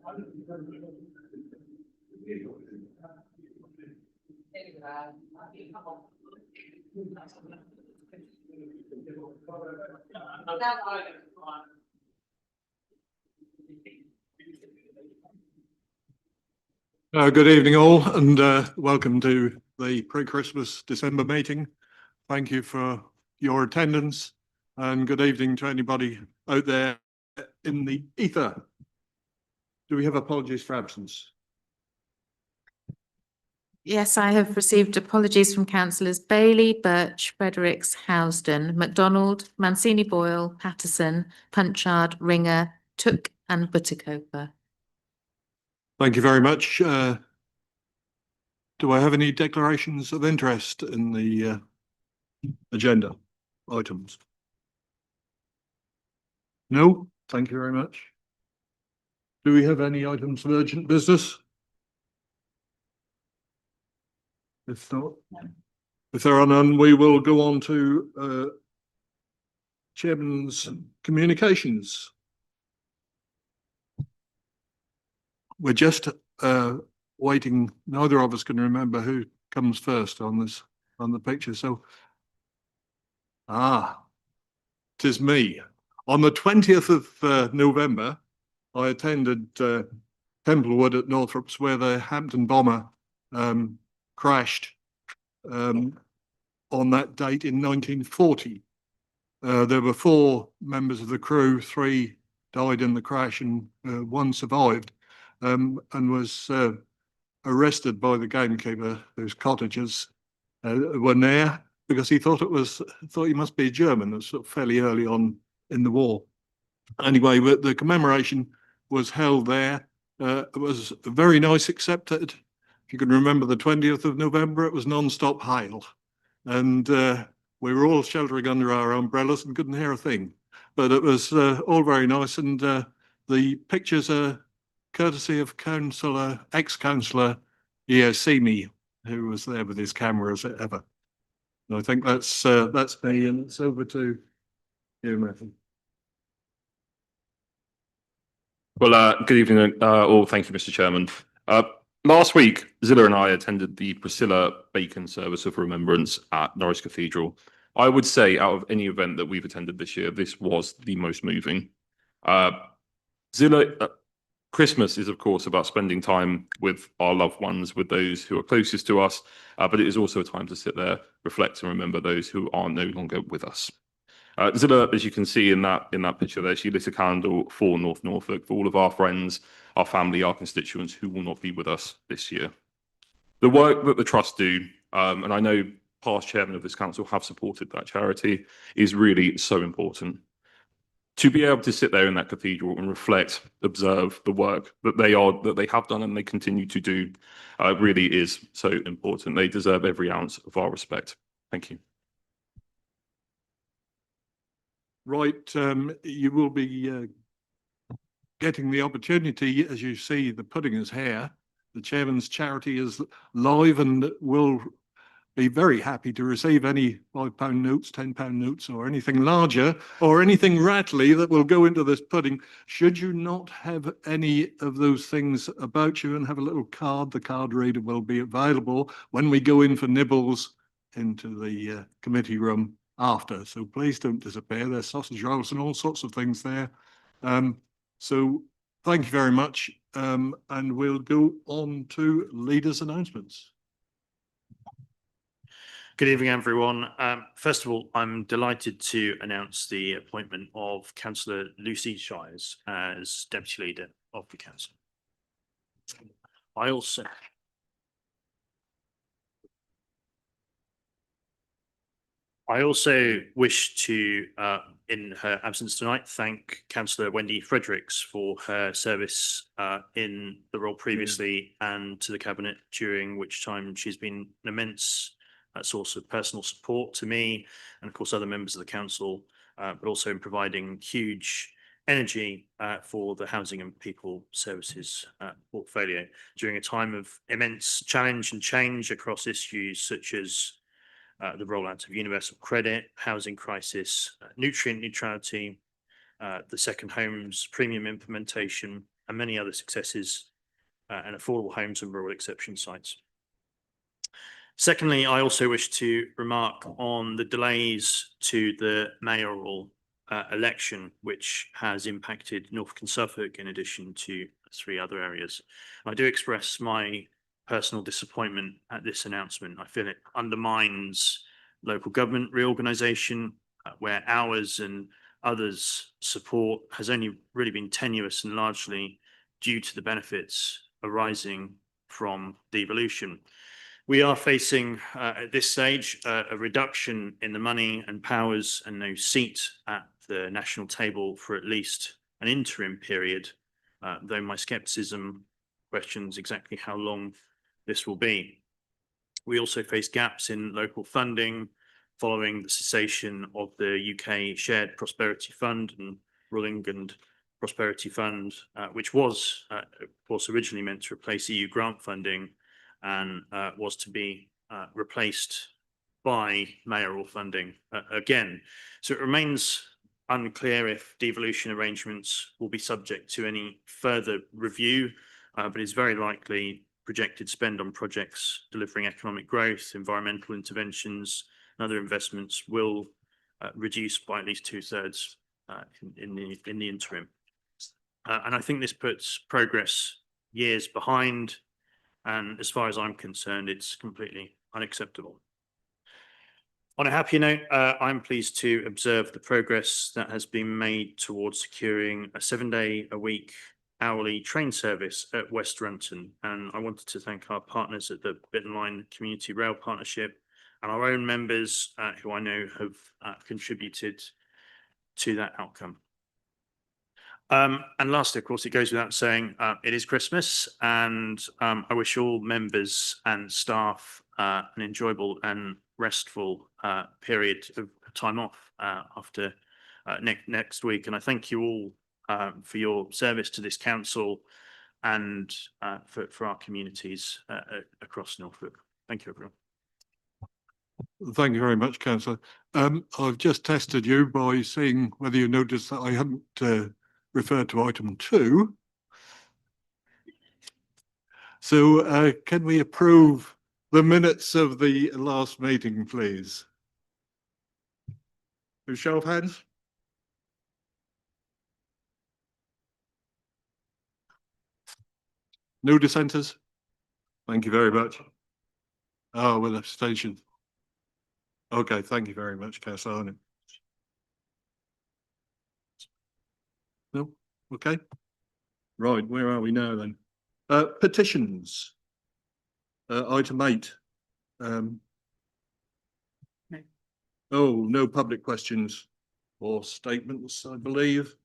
Good evening all, and welcome to the pre-Christmas December meeting. Thank you for your attendance, and good evening to anybody out there in the ether. Do we have apologies for absence? Yes, I have received apologies from councillors Bailey, Birch, Fredericks, Housden, MacDonald, Mancini Boyle, Patterson, Punchard, Ringer, Took and Buttercoper. Thank you very much. Do I have any declarations of interest in the agenda items? No, thank you very much. Do we have any items of urgent business? If not, if there are none, we will go on to Chairman's communications. We're just waiting. Neither of us can remember who comes first on the picture. So, it is me. On the 20th of November, I attended Templewood at Northrops, where the Hampton bomber crashed on that date in 1940. There were 4 members of the crew, 3 died in the crash and 1 survived, and was arrested by the gamekeeper whose cottages were near, because he thought he must be German. It was sort of fairly early on in the war. Anyway, the commemoration was held there. It was very nice, except that if you can remember the 20th of November, it was non-stop hail, and we were all sheltering under our umbrellas and couldn't hear a thing. But it was all very nice, and the pictures are courtesy of ex-councillor Iosimi, who was there with his camera as ever. And I think that's me, and it's over to you, Matthew. Well, good evening all. Thank you, Mr. Chairman. Last week, Zilla and I attended the Priscilla Bacon Service of Remembrance at Norwich Cathedral. I would say, out of any event that we've attended this year, this was the most moving. Christmas is, of course, about spending time with our loved ones, with those who are closest to us, but it is also a time to sit there, reflect, and remember those who are no longer with us. Zilla, as you can see in that picture there, she lit a candle for North Norfolk, for all of our friends, our family, our constituents who will not be with us this year. The work that the Trust do, and I know past chairmen of this council have supported that charity, is really so important. To be able to sit there in that cathedral and reflect, observe the work that they have done and they continue to do, really is so important. They deserve every ounce of our respect. Thank you. Right, you will be getting the opportunity, as you see, the pudding is here. The chairman's charity is live and will be very happy to receive any £5 notes, £10 notes, or anything larger, or anything rattly that will go into this pudding. Should you not have any of those things about you and have a little card, the card reader will be available when we go in for nibbles into the committee room after. So please don't disappear. There's sausage rolls and all sorts of things there. So thank you very much. And we'll go on to leaders' announcements. Good evening, everyone. First of all, I'm delighted to announce the appointment of Councillor Lucy Shires as Deputy Leader of the Council. I also wish to, in her absence tonight, thank Councillor Wendy Fredericks for her service in the role previously and to the Cabinet, during which time she's been an immense source of personal support to me and, of course, other members of the council, but also in providing huge energy for the Housing and People Services portfolio during a time of immense challenge and change across issues such as the rollout of universal credit, housing crisis, nutrient neutrality, the second homes premium implementation, and many other successes and affordable homes and rural exception sites. Secondly, I also wish to remark on the delays to the mayoral election, which has impacted Norfolk and Suffolk in addition to 3 other areas. I do express my personal disappointment at this announcement. I feel it undermines local government reorganisation, where ours and others' support has only really been tenuous and largely due to the benefits arising from devolution. We are facing at this stage a reduction in the money and powers and no seat at the national table for at least an interim period, though my scepticism questions exactly how long this will be. We also face gaps in local funding following the cessation of the UK Shared Prosperity Fund and Rural England Prosperity Fund, which was, of course, originally meant to replace EU grant funding and was to be replaced by mayoral funding again. So it remains unclear if devolution arrangements will be subject to any further review, but it's very likely projected spend on projects delivering economic growth, environmental interventions, and other investments will reduce by at least 2/3 in the interim. And I think this puts progress years behind. And as far as I'm concerned, it's completely unacceptable. On a happier note, I'm pleased to observe the progress that has been made towards securing a 7-day-a-week hourly train service at West Runton. And I wanted to thank our partners at the Bitton Line Community Rail Partnership and our own members who I know have contributed to that outcome. And lastly, of course, it goes without saying, it is Christmas, and I wish all members and staff an enjoyable and restful period of time off after next week. And I thank you all for your service to this council and for our communities across Norfolk. Thank you, everyone. Thank you very much, Councillor. I've just tested you by seeing whether you noticed that I hadn't referred to item 2. So can we approve the minutes of the last meeting, please? A show of hands. No dissenters? Thank you very much. Oh, with abstention. Okay, thank you very much, Councillor Arnott. No? Okay. Right, where are we now then? Petitions. Item 8. No. Oh, no public questions or statements, I believe.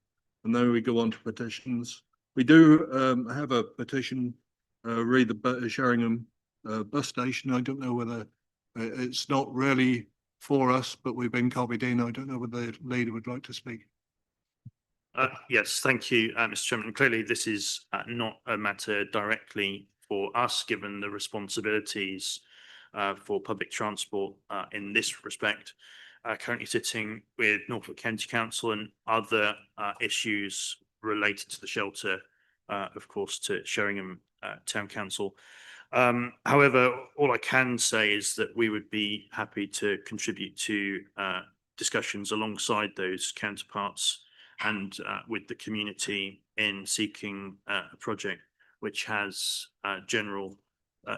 And then we go on to petitions. We do have a petition, read the Sheringham bus station. I don't know whether it's not really for us, but we've been copied in. I don't know whether the leader would like to speak. Yes, thank you, Mr. Chairman. Clearly, this is not a matter directly for us, given the responsibilities for public transport in this respect. Currently sitting with Norfolk County Council and other issues related to the shelter, of course, to Sheringham Town Council. However, all I can say is that we would be happy to contribute to discussions alongside those counterparts and with the community in seeking a project which has general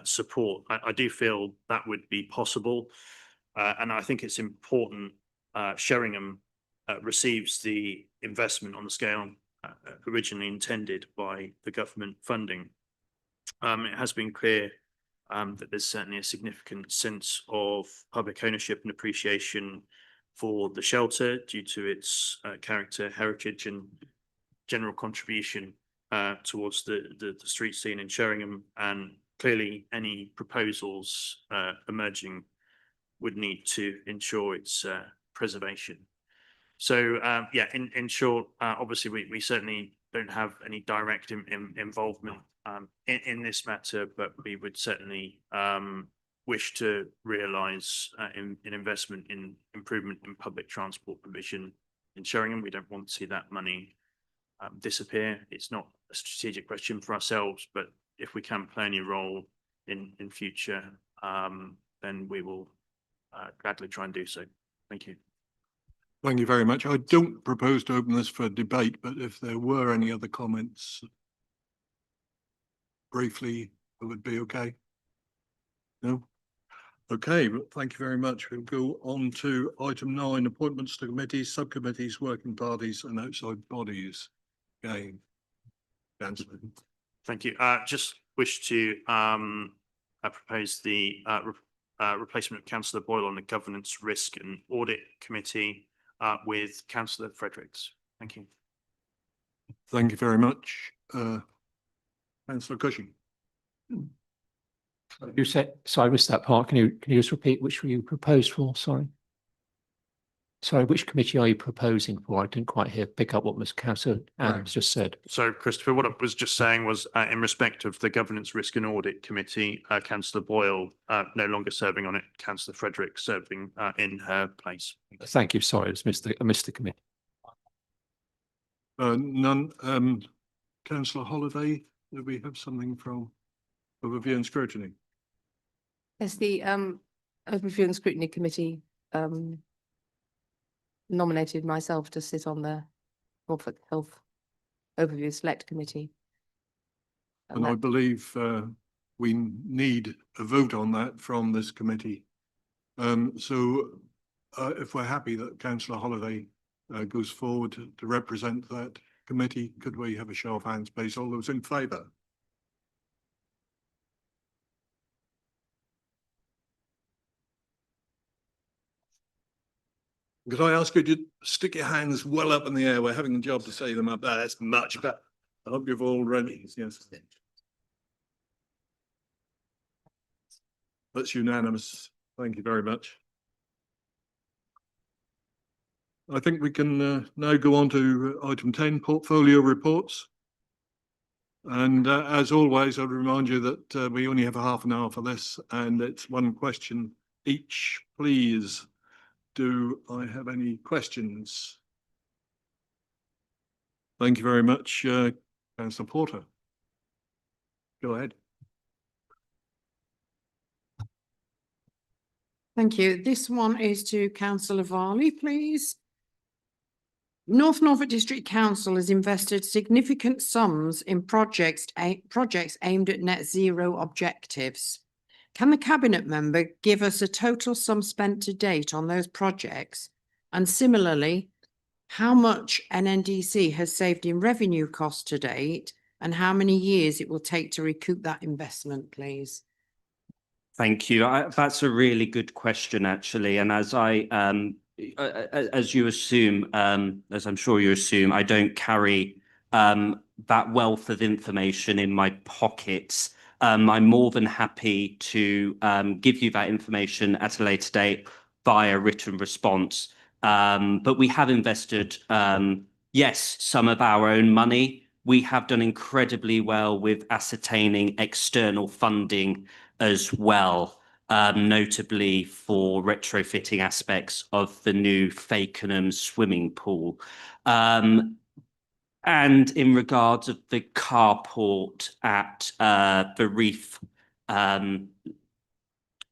support. I do feel that would be possible, and I think it's important Sheringham receives the investment on the scale originally intended by the government funding. It has been clear that there's certainly a significant sense of public ownership and appreciation for the shelter due to its character, heritage, and general contribution towards the street scene in Sheringham. And clearly, any proposals emerging would need to ensure its preservation. So, yeah, in short, obviously, we certainly don't have any direct involvement in this matter, but we would certainly wish to realise an investment in improvement in public transport provision in Sheringham. We don't want to see that money disappear. It's not a strategic question for ourselves, but if we can play any role in future, then we will gladly try and do so. Thank you. Thank you very much. I don't propose to open this for debate, but if there were any other comments, briefly, it would be okay. No? Okay, but thank you very much. We'll go on to item 9, appointments to committees, subcommittees, working parties and outside bodies. Again, Councillor. Thank you. Just wish to propose the replacement of Councillor Boyle on the Governance, Risk and Audit Committee with Councillor Fredericks. Thank you. Thank you very much. Councillor Cushing. You said, sorry, I missed that part. Can you just repeat which you proposed for? Sorry. Sorry, which committee are you proposing for? I didn't quite pick up what Mr. Councillor Adams just said. So, Christopher, what I was just saying was in respect of the Governance, Risk and Audit Committee, Councillor Boyle no longer serving on it, Councillor Fredericks serving in her place. Thank you. Sorry, I missed the committee. None. Councillor Holiday, do we have something from Overview and Scrutiny? Yes, the Overview and Scrutiny Committee nominated myself to sit on the Norfolk Health Overview Select Committee. And I believe we need a vote on that from this committee. So if we're happy that Councillor Holiday goes forward to represent that committee, could we have a show of hands, please? All those in favour? Could I ask you to stick your hands well up in the air? We're having a job to say them up. That's much better. I hope you've all read. Yes. That's unanimous. Thank you very much. I think we can now go on to item 10, portfolio reports. And as always, I'd remind you that we only have a half an hour for this, and it's one question each, please. Do I have any questions? Thank you very much, Councillor Porter. Go ahead. Thank you. This one is to Councillor Varley, please. North Norfolk District Council has invested significant sums in projects aimed at net zero objectives. Can the Cabinet member give us a total sum spent to date on those projects? And similarly, how much NNDC has saved in revenue costs to date and how many years it will take to recoup that investment, please? Thank you. That's a really good question, actually. And as you assume, as I'm sure you assume, I don't carry that wealth of information in my pockets. I'm more than happy to give you that information at a later date via written response. But we have invested, yes, some of our own money. We have done incredibly well with ascertaining external funding as well, notably for retrofitting aspects of the new Fakenham swimming pool. And in regards of the carport at the Reef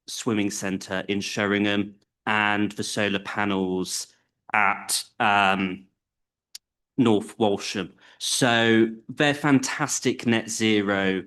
Swimming Centre in Sheringham and the solar panels at North Walsham. So they're fantastic net zero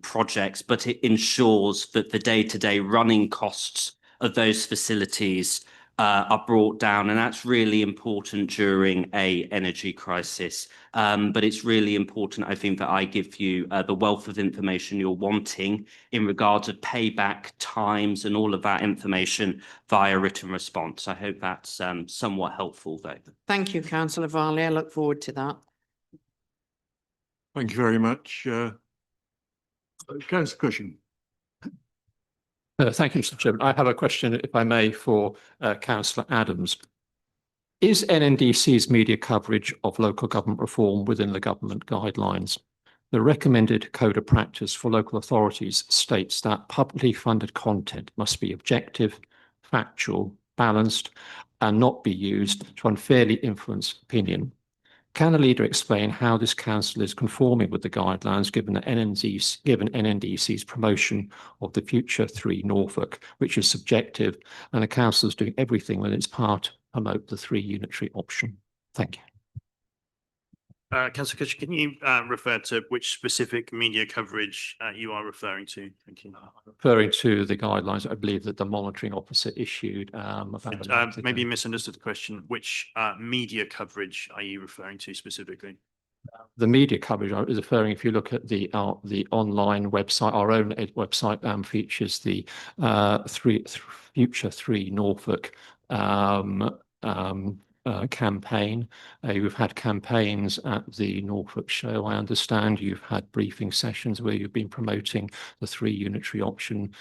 projects, but it ensures that the day-to-day running costs of those facilities are brought down, and that's really important during a energy crisis. But it's really important, I think, that I give you the wealth of information you're wanting in regards of payback times and all of that information via written response. I hope that's somewhat helpful, though. Thank you, Councillor Varley. I look forward to that. Thank you very much. Councillor Cushing. Thank you, Mr. Chairman. I have a question, if I may, for Councillor Adams. Is NNDC's media coverage of local government reform within the government guidelines? The recommended code of practice for local authorities states that publicly funded content must be objective, factual, balanced, and not be used to unfairly influence opinion. Can a leader explain how this council is conforming with the guidelines given NNDC's promotion of the Future 3 Norfolk, which is subjective, and the council is doing everything within its power to promote the 3 unitary option? Thank you. Councillor Cutcher, can you refer to which specific media coverage you are referring to? Thank you. Referring to the guidelines, I believe that the monitoring officer issued about a month Maybe you ago. misunderstood the question. Which media coverage are you referring to specifically? The media coverage I was referring, if you look at the online website, our own website features the Future 3 Norfolk campaign. You've had campaigns at the Norfolk show. I understand you've had briefing sessions where you've been promoting the 3 unitary option.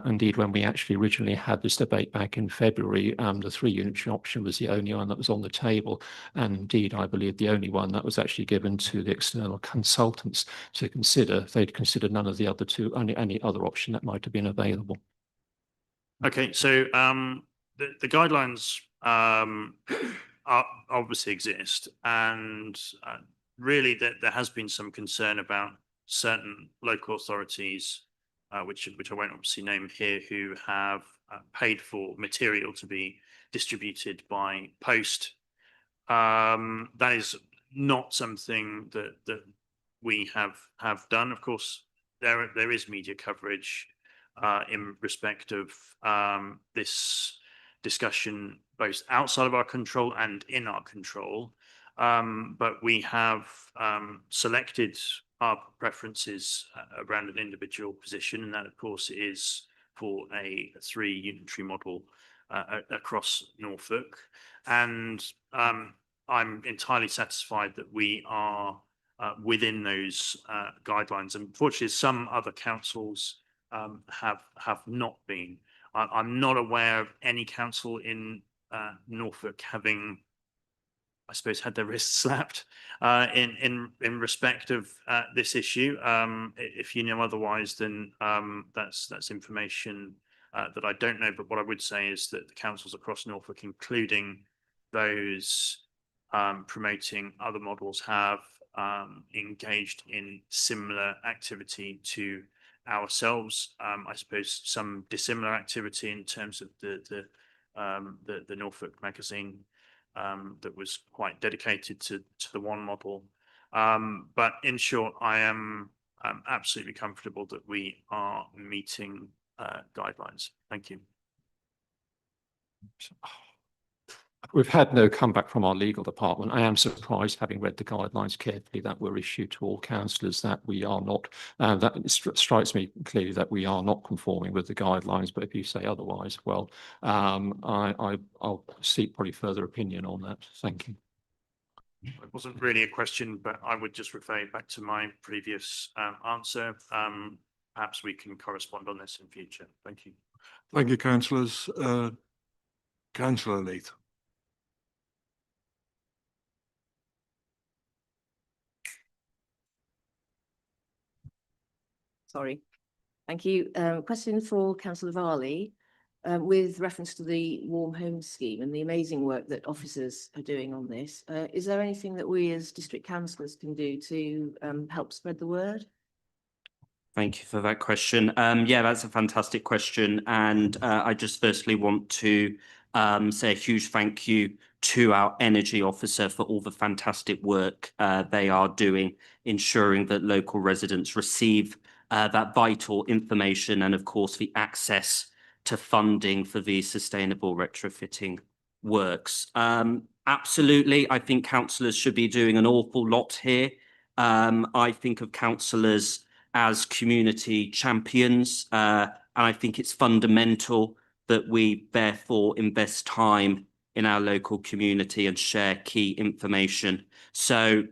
Indeed, when we actually originally had this debate back in February, the 3 unitary option was the only one that was on the table. And indeed, I believe the only one that was actually given to the external consultants to consider. They'd considered none of the other 2, any other option that might have been available. Okay, so the guidelines obviously exist, and really there has been some concern about certain local authorities, which I won't obviously name here, who have paid for material to be distributed by post. That is not something that we have done. Of course, there is media coverage in respect of this discussion, both outside of our control and in our control. But we have selected our preferences around an individual position, and that, of course, is for a 3 unitary model across Norfolk. And I'm entirely satisfied that we are within those guidelines. Unfortunately, some other councils have not been. I'm not aware of any council in Norfolk having, I suppose, had their wrists slapped in respect of this issue. If you know otherwise, then that's information that I don't know. But what I would say is that the councils across Norfolk, including those promoting other models, have engaged in similar activity to ourselves. I suppose some dissimilar activity in terms of the Norfolk magazine that was quite dedicated to the one model. But in short, I am absolutely comfortable that we are meeting guidelines. Thank you. We've had no comeback from our legal department. I am surprised, having read the guidelines carefully that were issued to all councillors, that we are not, that strikes me clearly that we are not conforming with the guidelines. But if you say otherwise, well, I'll seek probably further opinion on that. Thank you. It wasn't really a question, but I would just refer you back to my previous answer. Perhaps we can correspond on this in future. Thank you. Thank you, councillors. Councillor Leith. Sorry. Thank you. Question for Councillor Varley, with reference to the Warm Homes Scheme and the amazing work that officers are doing on this. Is there anything that we as district councillors can do to help spread the word? Thank you for that question. Yeah, that's a fantastic question. And I just firstly want to say a huge thank you to our energy officer for all the fantastic work they are doing, ensuring that local residents receive that vital information and, of course, the access to funding for these sustainable retrofitting works. Absolutely, I think councillors should be doing an awful lot here. I think of councillors as community champions, and I think it's fundamental that we therefore invest time in our local community and share key information. So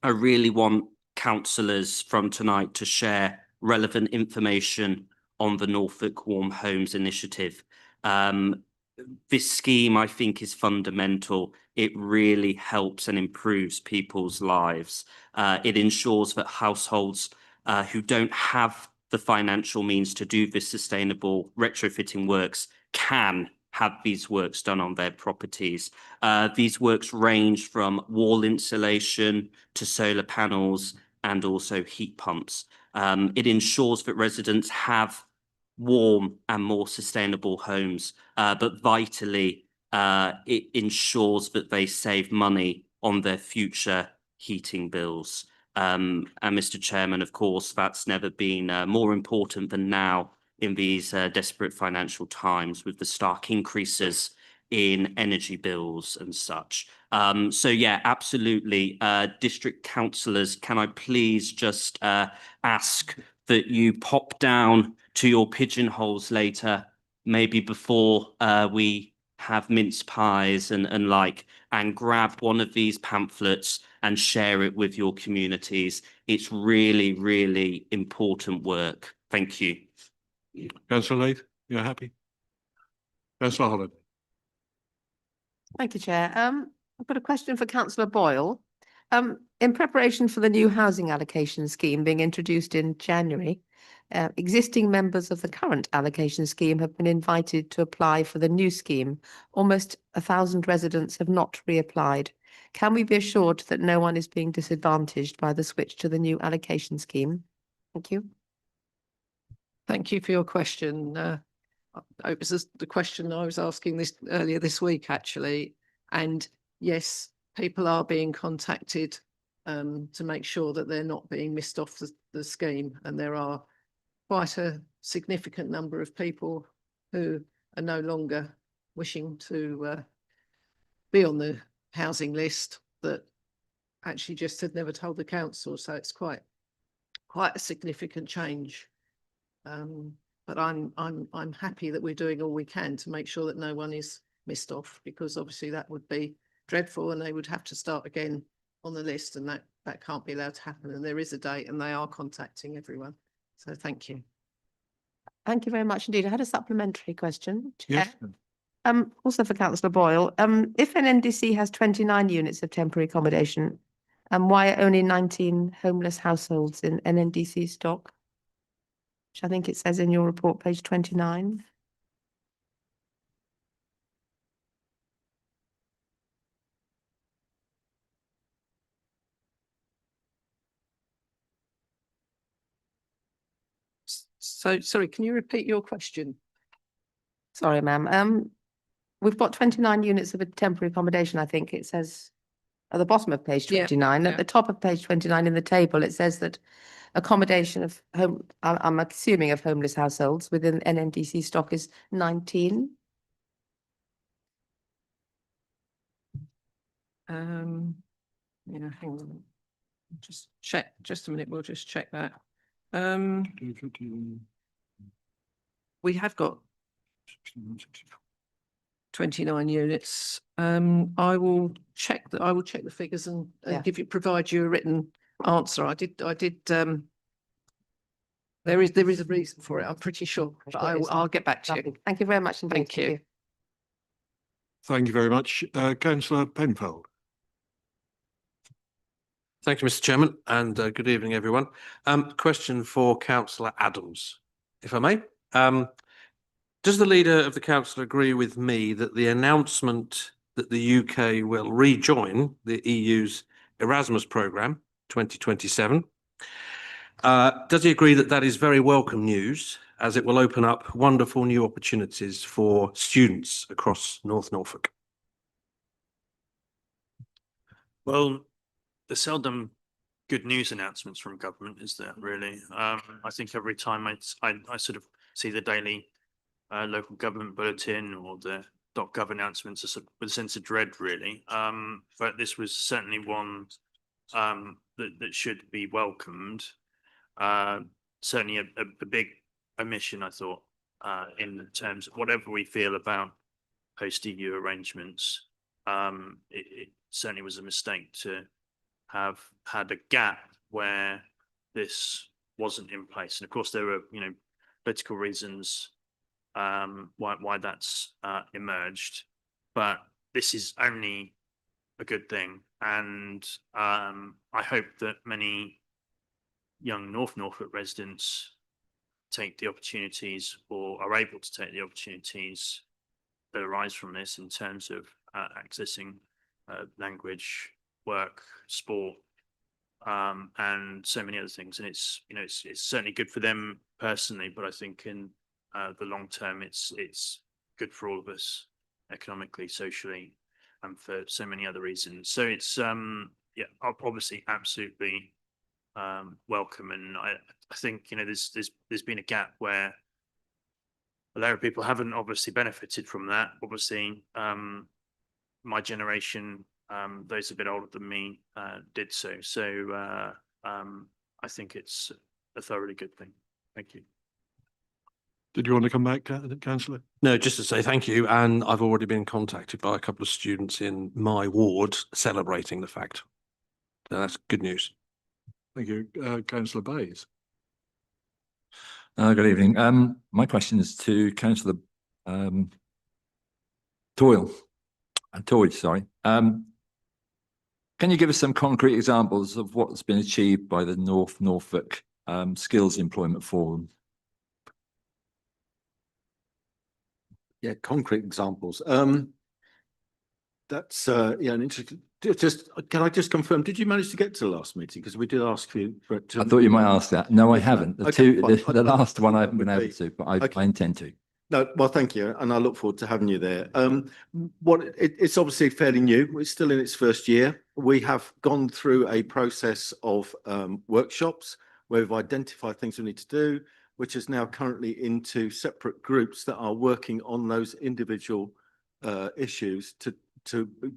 I really want councillors from tonight to share relevant information on the Norfolk Warm Homes Initiative. This scheme, I think, is fundamental. It really helps and improves people's lives. It ensures that households who don't have the financial means to do this sustainable retrofitting works can have these works done on their properties. These works range from wall insulation to solar panels and also heat pumps. It ensures that residents have warm and more sustainable homes, but vitally, it ensures that they save money on their future heating bills. And Mr. Chairman, of course, that's never been more important than now in these desperate financial times with the stark increases in energy bills and such. So yeah, absolutely. District councillors, can I please just ask that you pop down to your pigeonholes later, maybe before we have mince pies and like, and grab one of these pamphlets and share it with your communities. It's really, really important work. Thank you. Councillor Leith, you're happy? Councillor Holland. Thank you, Chair. I've got a question for Councillor Boyle. In preparation for the new housing allocation scheme being introduced in January, existing members of the current allocation scheme have been invited to apply for the new scheme. Almost 1,000 residents have not reapplied. Can we be assured that no one is being disadvantaged by the switch to the new allocation scheme? Thank you. Thank you for your question. It was the question I was asking this earlier this week, actually. And yes, people are being contacted to make sure that they're not being missed off the scheme. And there are quite a significant number of people who are no longer wishing to be on the housing list that actually just had never told the council. So it's quite a significant change. But I'm happy that we're doing all we can to make sure that no one is missed off, because obviously that would be dreadful and they would have to start again on the list, and that can't be allowed to happen. And there is a date and they are contacting everyone. So thank you. Thank you very much indeed. I had a supplementary question, Yes. Chair. Also for Councillor Boyle, if an NDC has 29 units of temporary accommodation, why are only 19 homeless households in NNDC stock? Which I think it says in your report, page 29. So sorry, can you repeat your question? Sorry, ma'am. We've got 29 units of a temporary accommodation, I think it says at the bottom of page Yeah, 29. At yeah. the top of page 29 in the table, it says that accommodation of home, I'm assuming of homeless households within NNDC stock is 19. Yeah, hang on. Just check, just a minute, we'll just check that. We have got 29 units. I will check the figures and Yeah. provide you a written answer. I did, there is a reason for it, I'm pretty sure, but I'll get back to you. Lovely. Thank you very much indeed. Thank you. Thank you very much. Councillor Penfold. Thank you, Mr. Chairman, and good evening, everyone. Question for Councillor Adams, if I may. Does the leader of the council agree with me that the announcement that the UK will rejoin the EU's Erasmus programme 2027, does he agree that that is very welcome news, as it will open up wonderful new opportunities for students across North Norfolk? Well, there's seldom good news announcements from government, is there really? I think every time I sort of see the daily local government bulletin or the .gov announcements with a sense of dread, really. But this was certainly one that should be welcomed. Certainly a big omission, I thought, in terms of whatever we feel about post-EU arrangements. It certainly was a mistake to have had a gap where this wasn't in place. And of course, there were, political reasons why that's emerged, but this is only a good thing. And I hope that many young North Norfolk residents take the opportunities or are able to take the opportunities that arise from this in terms of accessing language, work, sport, and so many other things. And it's, you know, it's certainly good for them personally, but I think in the long term, it's good for all of us economically, socially, and for so many other reasons. So it's yeah, obviously absolutely welcome. And I think, you know, there's been a gap where a lot of people haven't obviously benefited from that. Obviously, my generation, those a bit older than me, did so. So I think it's a thoroughly good thing. Thank you. Did you want to come back, councillor? No, just to say thank you. And I've already been contacted by a couple of students in my ward celebrating the fact. So that's good news. Thank you, councillor Bayes. Good evening. My question is to councillor Toyd, sorry. Can you give us some concrete examples of what's been achieved by the North Norfolk Skills Employment Forum? Yeah, concrete examples. That's yeah, an interesting. Can I just confirm? Did you manage to get to the last meeting? Because we did ask you for it. I thought you might ask that. No, I Okay, haven't. The okay, fine. the last one I haven't would been able be- to, but Okay. I intend to. No, well, thank you, and I look forward to having you there. It's obviously fairly new. It's still in its first year. We have gone through a process of workshops where we've identified things we need to do, which is now currently into separate groups that are working on those individual issues to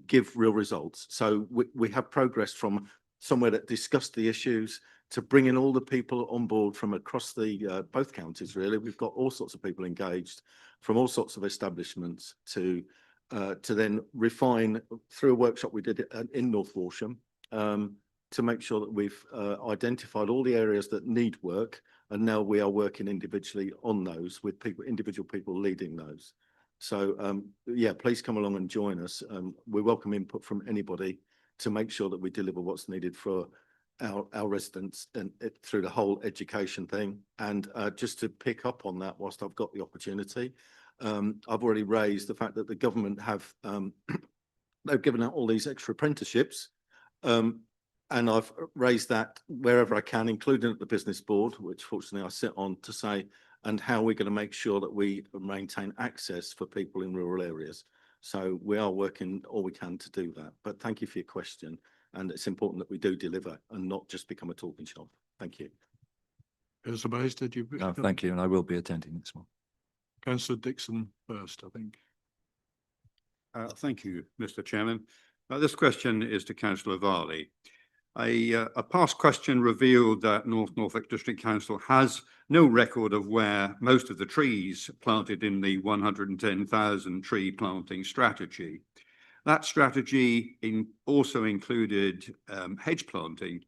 give real results. So we have progressed from somewhere that discussed the issues to bringing all the people on board from across the both counties. Really, we've got all sorts of people engaged from all sorts of establishments to then refine through a workshop we did in North Walsham to make sure that we've identified all the areas that need work, and now we are working individually on those with people, individual people leading those. So yeah, please come along and join us. We welcome input from anybody to make sure that we deliver what's needed for our residents and through the whole education thing. And just to pick up on that, whilst I've got the opportunity, I've already raised the fact that the government have they've given out all these extra apprenticeships, and I've raised that wherever I can, including at the business board, which fortunately I sit on, to say, and how we're going to make sure that we maintain access for people in rural areas. So we are working all we can to do that. But thank you for your question. And it's important that we do deliver and not just become a talking shop. Thank you. Councillor Bayes, did you? No, thank you, and I will be attending this one. Councillor Dixon first, I think. Thank you, Mr. Chairman. This question is to Councillor Varley. A past question revealed that North Norfolk District Council has no record of where most of the trees planted in the 110,000 tree planting strategy. That strategy also included hedge planting,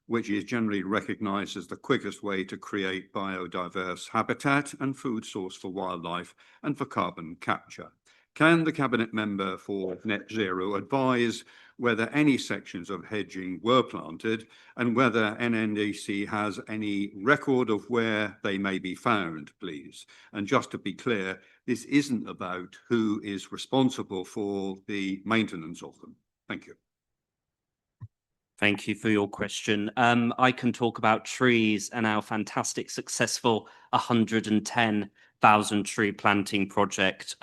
which is generally recognised as the quickest way to create biodiverse habitat and food source for wildlife and for carbon capture. Can the Cabinet Member for Net Zero advise whether any sections of hedging were planted and whether NNDC has any record of where they may be found, please? And just to be clear, this isn't about who is responsible for the maintenance of them. Thank you. Thank you for your question. I can talk about trees and our fantastic, successful 110,000 tree planting project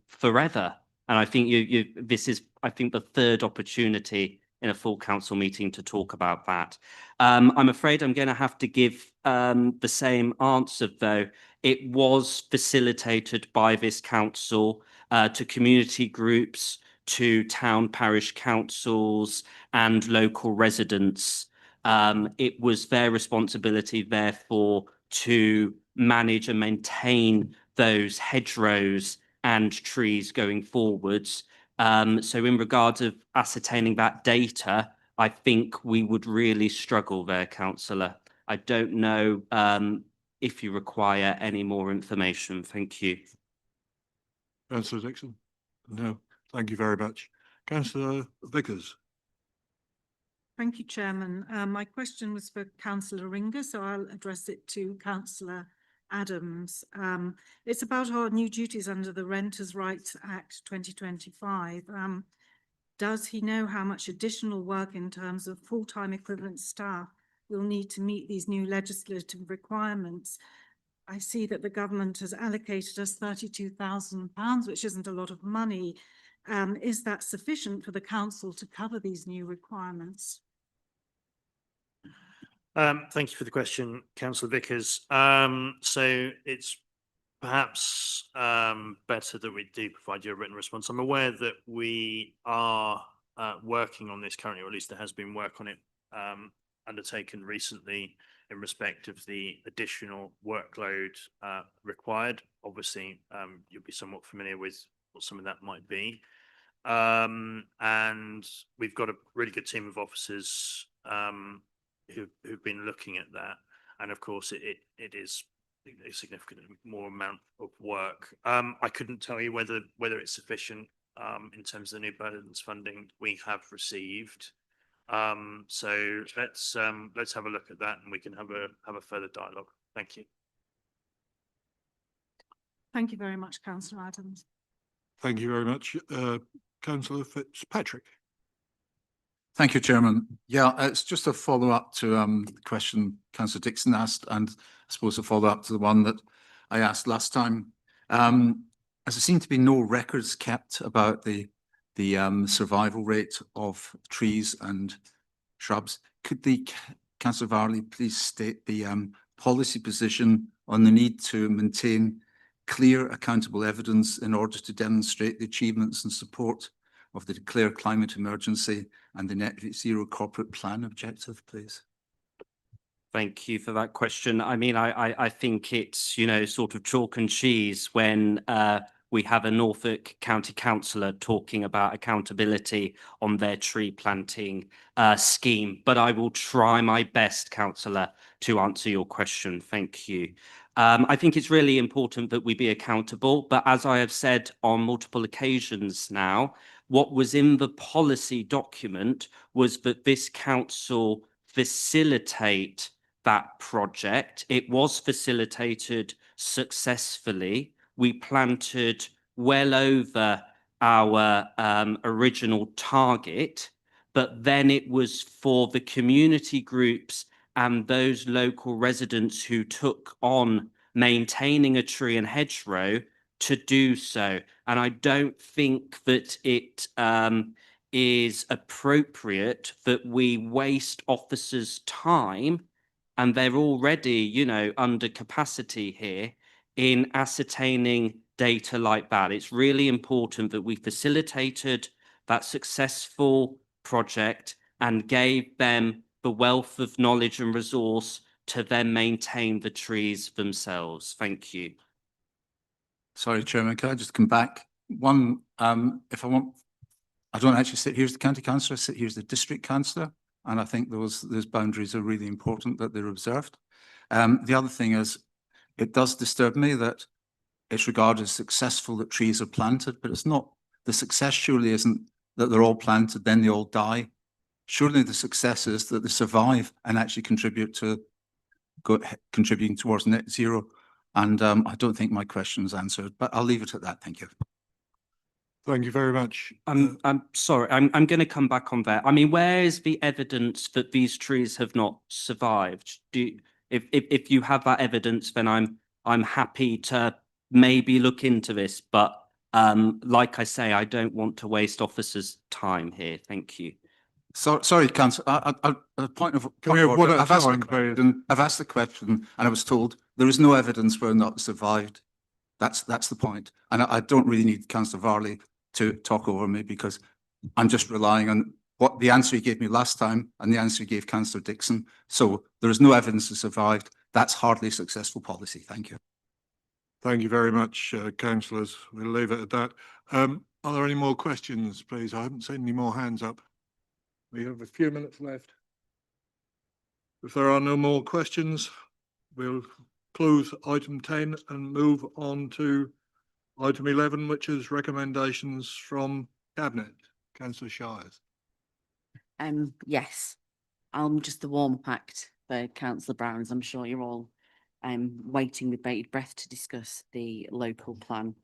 forever. And I think this is, I think, the third opportunity in a full council meeting to talk about that. I'm afraid I'm going to have to give the same answer, though. It was facilitated by this council to community groups, to town parish councils and local residents. It was their responsibility, therefore, to manage and maintain those hedgerows and trees going forwards. So in regards of ascertaining that data, I think we would really struggle there, councillor. I don't know if you require any more information. Thank you. Councillor Dixon? No, thank you very much. Councillor Vickers? Thank you, Chairman. My question was for Councillor Ringer, so I'll address it to Councillor Adams. It's about our new duties under the Renters' Rights Act 2025. Does he know how much additional work in terms of full-time equivalent staff will need to meet these new legislative requirements? I see that the government has allocated us £32,000, which isn't a lot of money. Is that sufficient for the council to cover these new requirements? Thank you for the question, Councillor Vickers. So it's perhaps better that we do provide you a written response. I'm aware that we are working on this currently, or at least there has been work on it undertaken recently in respect of the additional workload required. Obviously, you'll be somewhat familiar with what some of that might be. And we've got a really good team of officers who've been looking at that. And of course, it is a significant more amount of work. I couldn't tell you whether it's sufficient in terms of the new burdens funding we have received. So let's have a look at that, and we can have a further dialogue. Thank you. Thank you very much, Councillor Adams. Thank you very much. Councillor Fitzpatrick. Thank you, Chairman. Yeah, it's just a follow-up to the question Councillor Dixon asked, and I suppose a follow-up to the one that I asked last time. As there seem to be no records kept about the survival rate of trees and shrubs, could the Councillor Varley please state the policy position on the need to maintain clear, accountable evidence in order to demonstrate the achievements and support of the declared climate emergency and the net zero corporate plan objective, please? Thank you for that question. I mean, I think it's, you know, sort of chalk and cheese when we have a Norfolk County Councillor talking about accountability on their tree planting scheme. But I will try my best, Councillor, to answer your question. Thank you. I think it's really important that we be accountable. But as I have said on multiple occasions now, what was in the policy document was that this council facilitate that project. It was facilitated successfully. We planted well over our original target, but then it was for the community groups and those local residents who took on maintaining a tree and hedgerow to do so. And I don't think that it is appropriate that we waste officers' time, and they're already, you know, under capacity here, in ascertaining data like that. It's really important that we facilitated that successful project and gave them the wealth of knowledge and resource to then maintain the trees themselves. Thank you. Sorry, Chairman, can I just come back? One, if I want, I don't actually sit here as the county councillor, I sit here as the district councillor, and I think those boundaries are really important that they're observed. The other thing is, it does disturb me that it's regarded as successful that trees are planted, but it's not. The success surely isn't that they're all planted, then they all die. Surely the success is that they survive and actually contribute to contributing towards net zero. And I don't think my question is answered, but I'll leave it at that. Thank you. Thank you very much. I'm sorry, I'm going to come back on that. I mean, where is the evidence that these trees have not survived? If you have that evidence, then I'm happy to maybe look into this. But like I say, I don't want to waste officers' time here. Thank you. Sorry, Councillor. A point of order. I've asked the question, and I was told there is no evidence whether or not it survived. That's the point, and I don't really need Councillor Varley to talk over me, because I'm just relying on what the answer he gave me last time and the answer he gave Councillor Dixon. So there is no evidence it survived. That's hardly a successful policy. Thank you. Thank you very much, councillors. We'll leave it at that. Are there any more questions, please? I haven't seen any more hands up. We have a few minutes left. If there are no more questions, we'll close item 10 and move on to item 11, which is recommendations from Cabinet. Councillor Shires. Yes, I'm just the warm packed for Councillor Brown, as I'm sure you're all waiting with bated breath to discuss the local plan.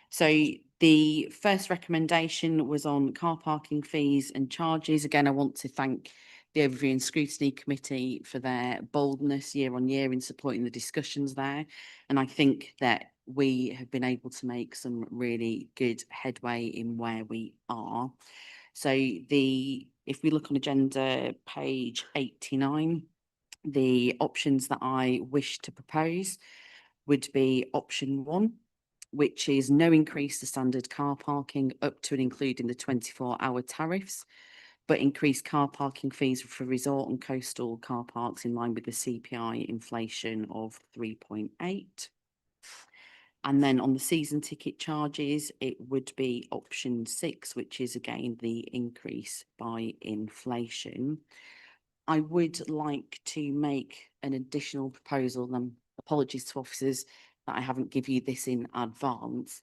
So the first recommendation was on car parking fees and charges. Again, I want to thank the Overview and Scrutiny Committee for their boldness year on year in supporting the discussions there. And I think that we have been able to make some really good headway in where we are. So if we look on agenda page 89, the options that I wish to propose would be option 1, which is no increase to standard car parking up to and including the 24-hour tariffs, but increase car parking fees for resort and coastal car parks in line with the CPI inflation of 3.8. And then on the season ticket charges, it would be option 6, which is again the increase by inflation. I would like to make an additional proposal, and apologies to officers that I haven't given you this in advance.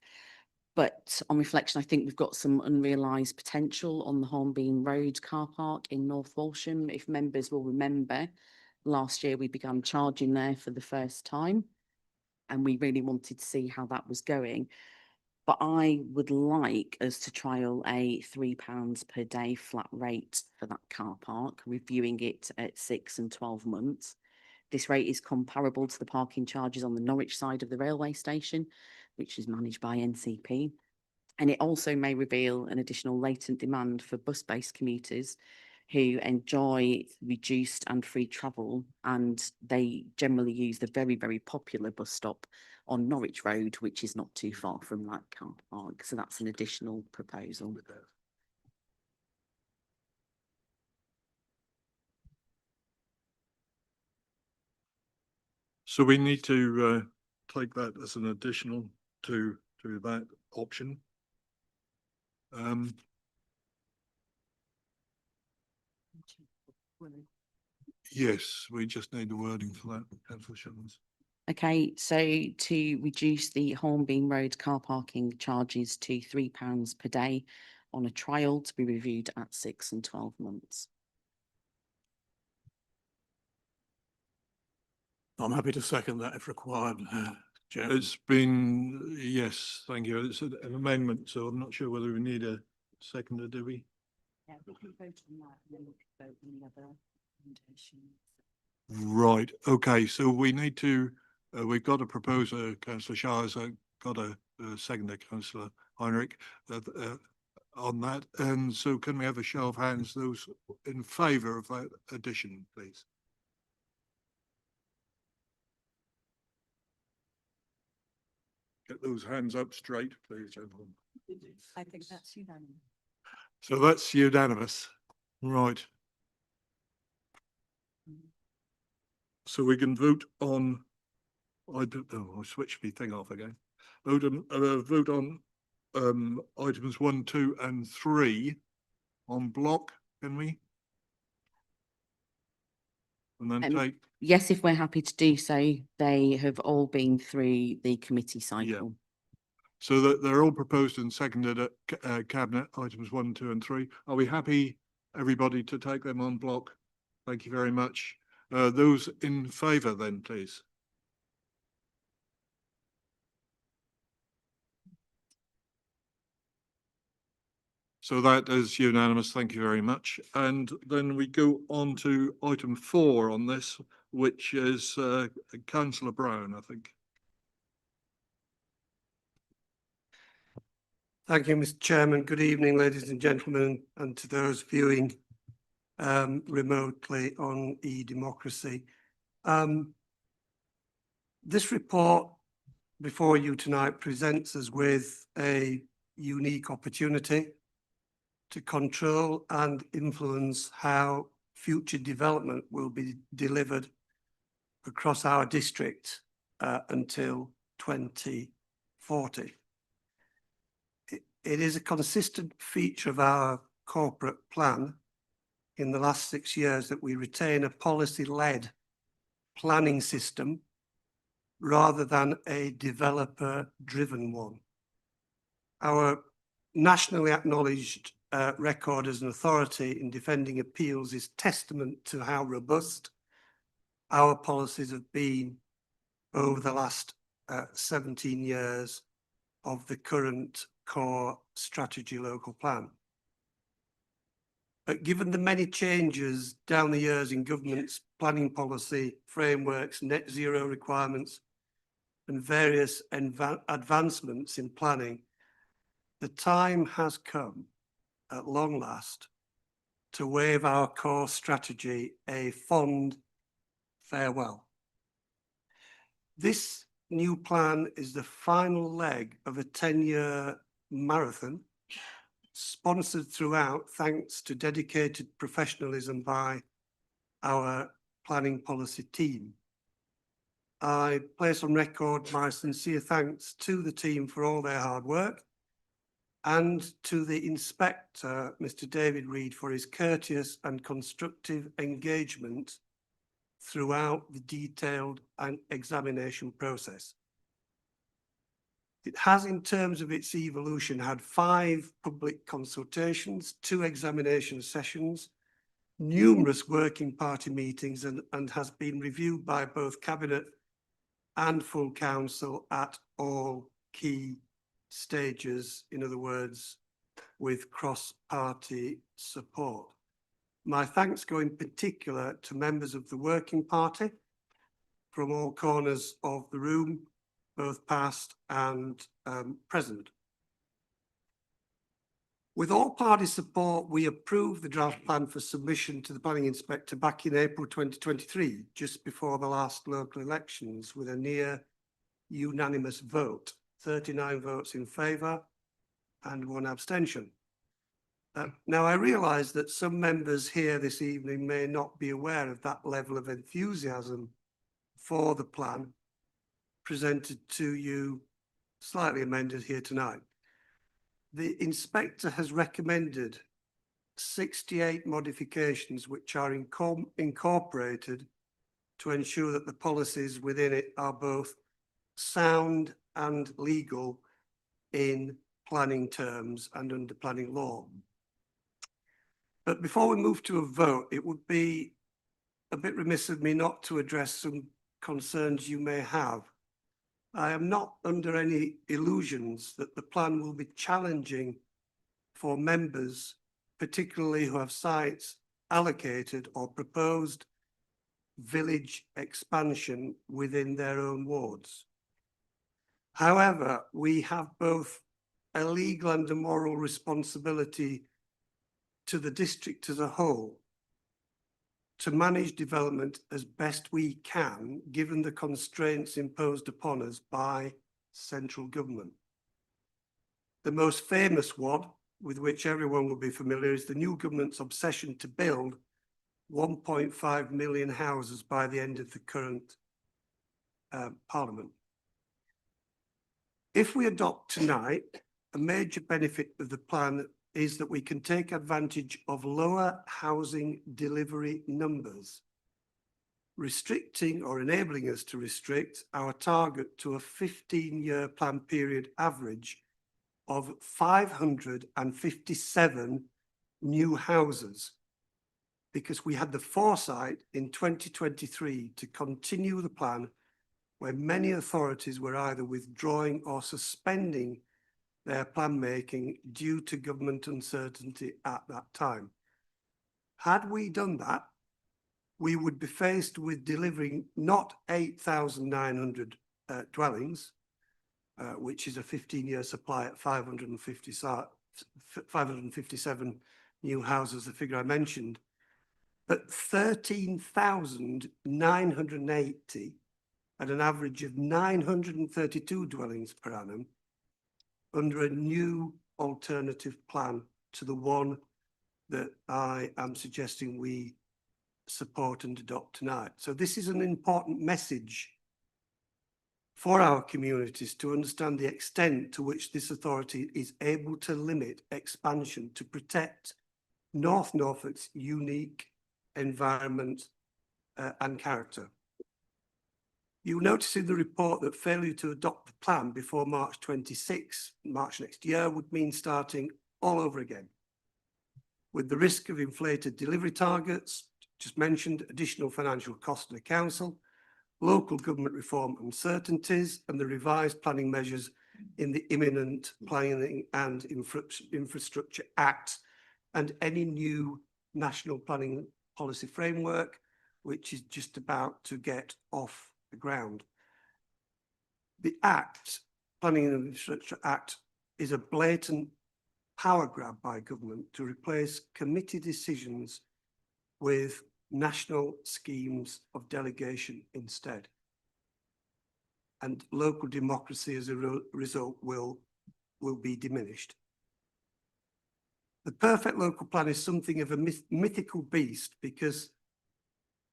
But on reflection, I think we've got some unrealised potential on the Hornbeam Road car park in North Walsham. If members will remember, last year we began charging there for the first time, and we really wanted to see how that was going. But I would like us to trial a £3 per day flat rate for that car park, reviewing it at 6 and 12 months. This rate is comparable to the parking charges on the Norwich side of the railway station, which is managed by NCP. And it also may reveal an additional latent demand for bus-based commuters who enjoy reduced and free travel, and they generally use the very, very popular bus stop on Norwich Road, which is not too far from that car park. So that's an additional proposal. So we need to take that as an additional to that option. Yes, we just need the wording for that, Councillor Shivers. Okay, so to reduce the Hornbeam Road car parking charges to £3 per day on a trial to be reviewed at 6 and 12 months. I'm happy to second that if required, Chair. It's been, yes, thank you. It's an amendment, so I'm not sure whether we need a seconder, do we? Yeah, we can vote on that and then we can vote on the other recommendation. Right, okay, so we need to, we've got a proposer, Councillor Shires, got a seconder, Councillor Heinrich, on that. And so can we have a show of hands, those in favour of that addition, please? Get those hands up straight, please, gentlemen. I think that's unanimous. So that's unanimous, right. So we can vote on, I switched my thing off again. Vote on items 1, 2 and 3 on block, can we? And then take, Yes, if we're happy to do so, they have all been through the committee cycle. so that they're all proposed and seconded at cabinet, items 1, 2 and 3. Are we happy, everybody, to take them on block? Thank you very much. Those in favour then, please. So that is unanimous. Thank you very much. And then we go on to item 4 on this, which is Councillor Brown, I think. Thank you, Mr. Chairman. Good evening, ladies and gentlemen, and to those viewing remotely on e-democracy. This report before you tonight presents us with a unique opportunity to control and influence how future development will be delivered across our district until 2040. It is a consistent feature of our corporate plan in the last 6 years that we retain a policy-led planning system rather than a developer-driven one. Our nationally acknowledged record as an authority in defending appeals is testament to how robust our policies have been over the last 17 years of the current core strategy local plan. But given the many changes down the years in government's planning policy, frameworks, net zero requirements, and various advancements in planning, the time has come at long last to wave our core strategy a fond farewell. This new plan is the final leg of a 10-year marathon, sponsored throughout thanks to dedicated professionalism by our planning policy team. I place on record my sincere thanks to the team for all their hard work, and to the inspector, Mr. David Reid, for his courteous and constructive engagement throughout the detailed and examination process. It has, in terms of its evolution, had 5 public consultations, 2 examination sessions, numerous working party meetings, and has been reviewed by both Cabinet and full council at all key stages, in other words, with cross-party support. My thanks go in particular to members of the working party from all corners of the room, both past and present. With all party support, we approved the draft plan for submission to the planning inspector back in April 2023, just before the last local elections, with a near unanimous vote, 39 votes in favour and 1 abstention. Now, I realise that some members here this evening may not be aware of that level of enthusiasm for the plan presented to you, slightly amended here tonight. The inspector has recommended 68 modifications which are incorporated to ensure that the policies within it are both sound and legal in planning terms and under planning law. But before we move to a vote, it would be a bit remiss of me not to address some concerns you may have. I am not under any illusions that the plan will be challenging for members, particularly who have sites allocated or proposed village expansion within their own wards. However, we have both a legal and a moral responsibility to the district as a whole to manage development as best we can, given the constraints imposed upon us by central government. The most famous one, with which everyone will be familiar, is the new government's obsession to build 1.5 million houses by the end of the current Parliament. If we adopt tonight, a major benefit of the plan is that we can take advantage of lower housing delivery numbers, restricting or enabling us to restrict our target to a 15-year plan period average of 557 new houses, because we had the foresight in 2023 to continue the plan when many authorities were either withdrawing or suspending their plan making due to government uncertainty at that time. Had we done that, we would be faced with delivering not 8,900 dwellings, which is a 15-year supply at 557 new houses, the figure I mentioned, but 13,980 at an average of 932 dwellings per annum under a new alternative plan to the one that I am suggesting we support and adopt tonight. So this is an important message for our communities to understand the extent to which this authority is able to limit expansion to protect North Norfolk's unique environment and character. You'll notice in the report that failure to adopt the plan before March 26, March next year, would mean starting all over again, with the risk of inflated delivery targets, just mentioned, additional financial cost to the council, local government reform uncertainties, and the revised planning measures in the imminent Planning and Infrastructure Act, and any new national planning policy framework, which is just about to get off the ground. The Act, Planning and Infrastructure Act, is a blatant power grab by government to replace committee decisions with national schemes of delegation instead. And local democracy as a result will be diminished. The perfect local plan is something of a mythical beast, because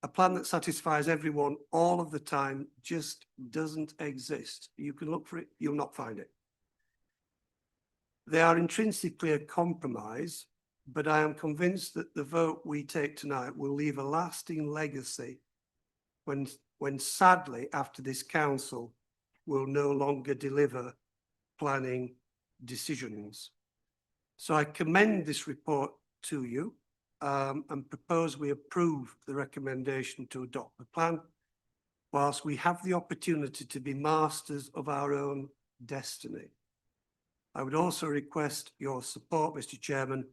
a plan that satisfies everyone all of the time just doesn't exist. You can look for it, you'll not find it. They are intrinsically a compromise, but I am convinced that the vote we take tonight will leave a lasting legacy when sadly, after this council will no longer deliver planning decisions. So I commend this report to you and propose we approve the recommendation to adopt the plan, whilst we have the opportunity to be masters of our own destiny. I would also request your support, Mr. Chairman,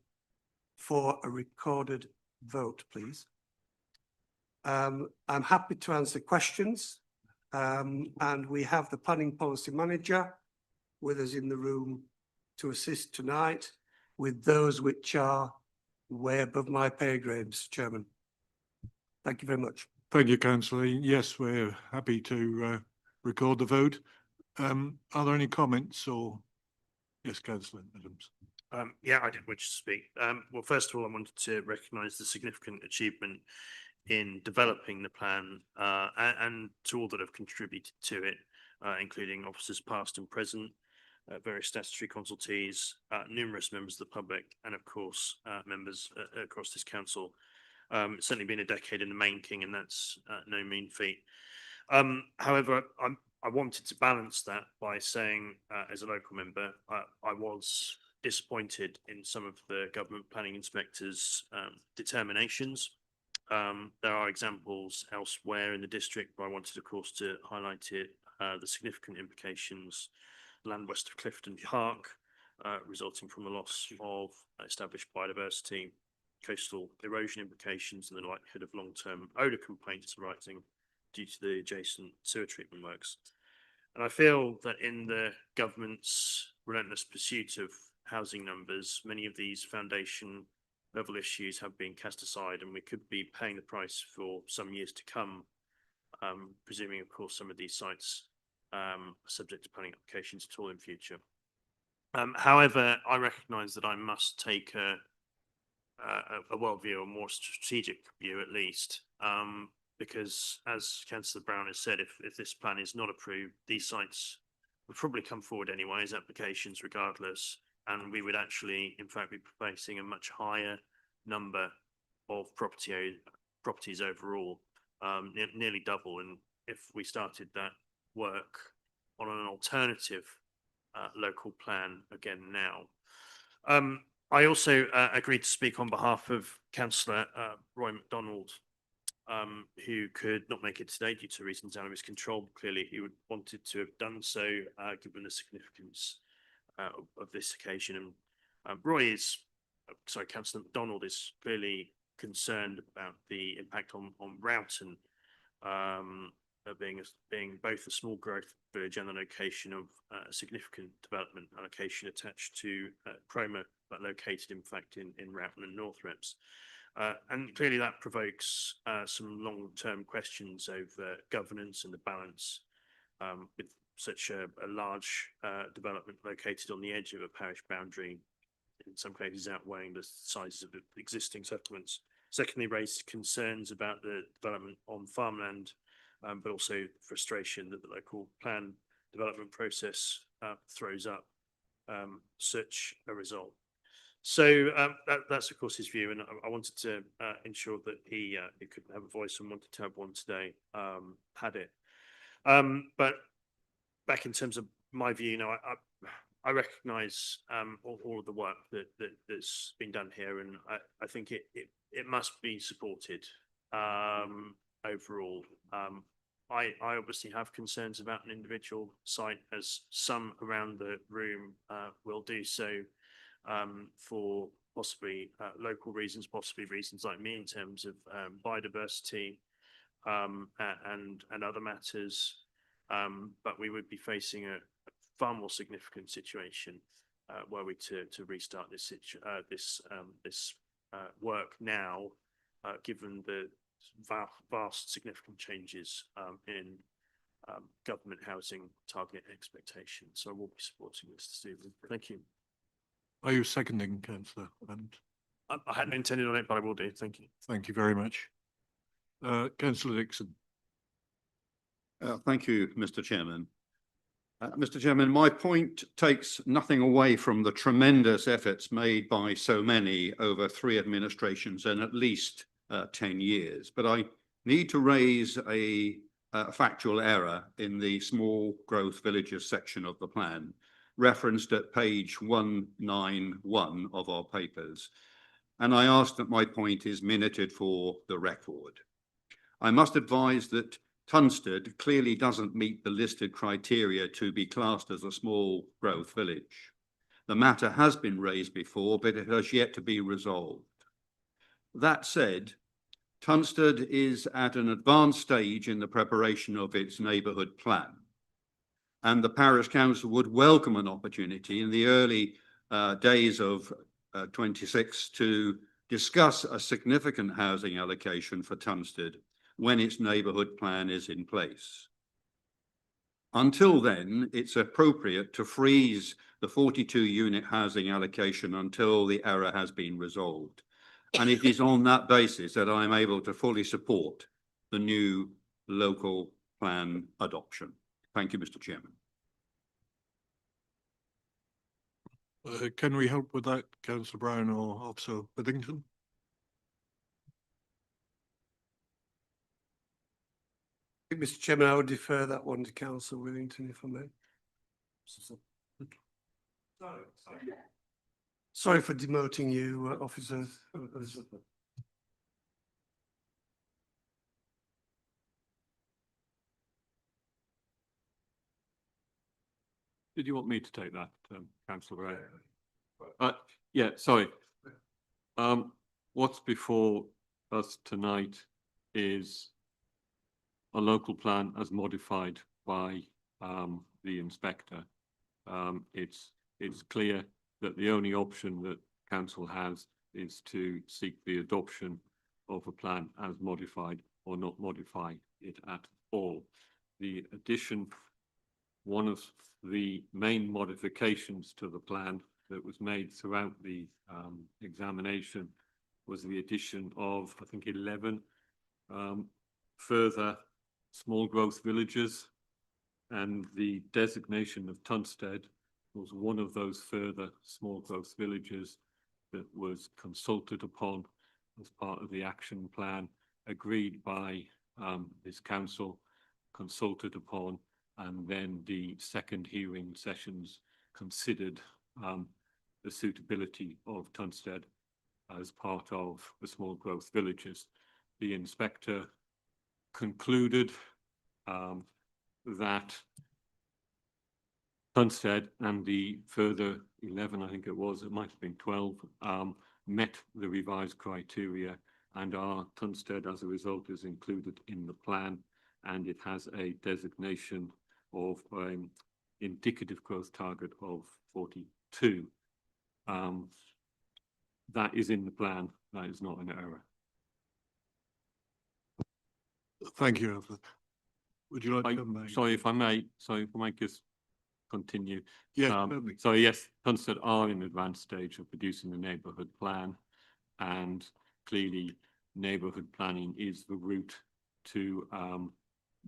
for a recorded vote, please. I'm happy to answer questions, and we have the Planning Policy Manager with us in the room to assist tonight with those which are way above my pay grade, Mr. Chairman. Thank you very much. Thank you, councillor. Yes, we're happy to record the vote. Are there any comments or? Yes, councillor Adams. Yeah, I did wish to speak. Well, first of all, I wanted to recognise the significant achievement in developing the plan and to all that have contributed to it, including officers past and present, various statutory consultees, numerous members of the public, and of course, members across this council. It's certainly been a decade in the making, and that's no mean feat. However, I wanted to balance that by saying, as a local member, I was disappointed in some of the government planning inspectors' determinations. There are examples elsewhere in the district, but I wanted, of course, to highlight it, the significant implications land west of Clifton Park, resulting from the loss of established biodiversity, coastal erosion implications, and the likelihood of long-term odour complaints arising due to the adjacent sewer treatment works. And I feel that in the government's relentless pursuit of housing numbers, many of these foundation level issues have been cast aside, and we could be paying the price for some years to come, presuming, of course, some of these sites are subject to planning applications at all in future. However, I recognise that I must take a worldview, a more strategic view at least, because as Councillor Brown has said, if this plan is not approved, these sites would probably come forward anyway as applications regardless, and we would actually, in fact, be facing a much higher number of properties overall, nearly double. And if we started that work on an alternative local plan again now. I also agreed to speak on behalf of Councillor Roy MacDonald, who could not make it today due to reasons out of his control. Clearly, he wanted to have done so, given the significance of this occasion. And Councillor MacDonald is clearly concerned about the impact on Rowton, being both a small growth village and the location of a significant development allocation attached to Cromer, but located in fact in Rowton and North Reps. And clearly that provokes some long-term questions over governance and the balance with such a large development located on the edge of a parish boundary, in some cases outweighing the sizes of the existing settlements. Secondly, raised concerns about the development on farmland, but also frustration that the local plan development process throws up such a result. So that's of course his view, and I wanted to ensure that he could have a voice and wanted to have one today, had it. But back in terms of my view, I recognise all of the work that's been done here, and I think it must be supported overall. I obviously have concerns about an individual site, as some around the room will do so for possibly local reasons, possibly reasons like me in terms of biodiversity and other matters. But we would be facing a far more significant situation were we to restart this work now, given the vast significant changes in government housing target expectations. So I will be supporting this evening. Thank you. Are you seconding, councillor? And I hadn't intended on it, but I will do. Thank you. thank you very much. Councillor Dixon. Thank you, Mr. Chairman. Mr. Chairman, my point takes nothing away from the tremendous efforts made by so many over 3 administrations and at least 10 years. But I need to raise a factual error in the small growth villages section of the plan, referenced at page 191 of our papers. And I ask that my point is minuted for the record. I must advise that Tunstead clearly doesn't meet the listed criteria to be classed as a small growth village. The matter has been raised before, but it has yet to be resolved. That said, Tunstead is at an advanced stage in the preparation of its neighbourhood plan, and the parish council would welcome an opportunity in the early days of 26 to discuss a significant housing allocation for Tunstead when its neighbourhood plan is in place. Until then, it's appropriate to freeze the 42-unit housing allocation until the error has been resolved. And it is on that basis that I'm able to fully support the new local plan adoption. Thank you, Mr. Chairman. Can we help with that, Councillor Brown or Officer Whittington? Mr. Chairman, I would defer that one to Councillor Willington, if I may. Sorry for demoting you, Officer. Did you want me to take that, Councillor Ray? Yeah, sorry. What's before us tonight is a local plan as modified by the inspector. It's clear that the only option that council has is to seek the adoption of a plan as modified or not modify it at all. The addition, one of the main modifications to the plan that was made throughout the examination was the addition of, I think, 11 further small growth villages, and the designation of Tunstead was one of those further small growth villages that was consulted upon as part of the action plan, agreed by this council, consulted upon, and then the second hearing sessions considered the suitability of Tunstead as part of the small growth villages. The inspector concluded that Tunstead and the further 11, I think it was, it might have been 12, met the revised criteria, and our Tunstead as a result is included in the plan, and it has a designation of indicative growth target of 42. That is in the plan. That is not an error. Thank you. Would you like to come back? Sorry, if I may just continue. Yeah. So yes, Tunstead are in advanced stage of producing the neighbourhood plan, and clearly neighbourhood planning is the route to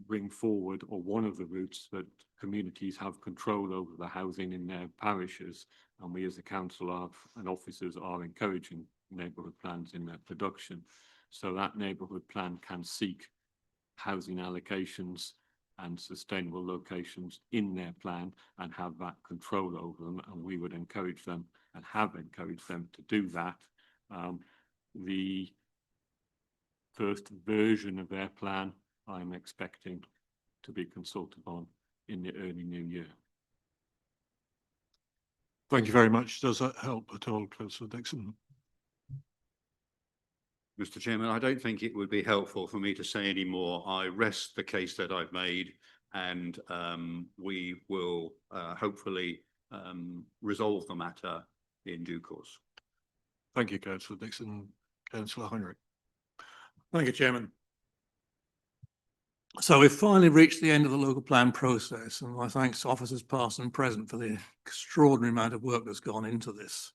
bring forward, or one of the routes that communities have control over the housing in their parishes, and we as a council and officers are encouraging neighbourhood plans in their production. So that neighbourhood plan can seek housing allocations and sustainable locations in their plan and have that control over them, and we would encourage them and have encouraged them to do that. The first version of their plan I'm expecting to be consulted on in the early new year. Thank you very much. Does that help at all, Councillor Dixon? Mr. Chairman, I don't think it would be helpful for me to say any more. I rest the case that I've made, and we will hopefully resolve the matter in due course. Thank you, Councillor Dixon. Councillor Heinrich. Thank you, Chairman. So we've finally reached the end of the local plan process, and my thanks to officers past and present for the extraordinary amount of work that's gone into this.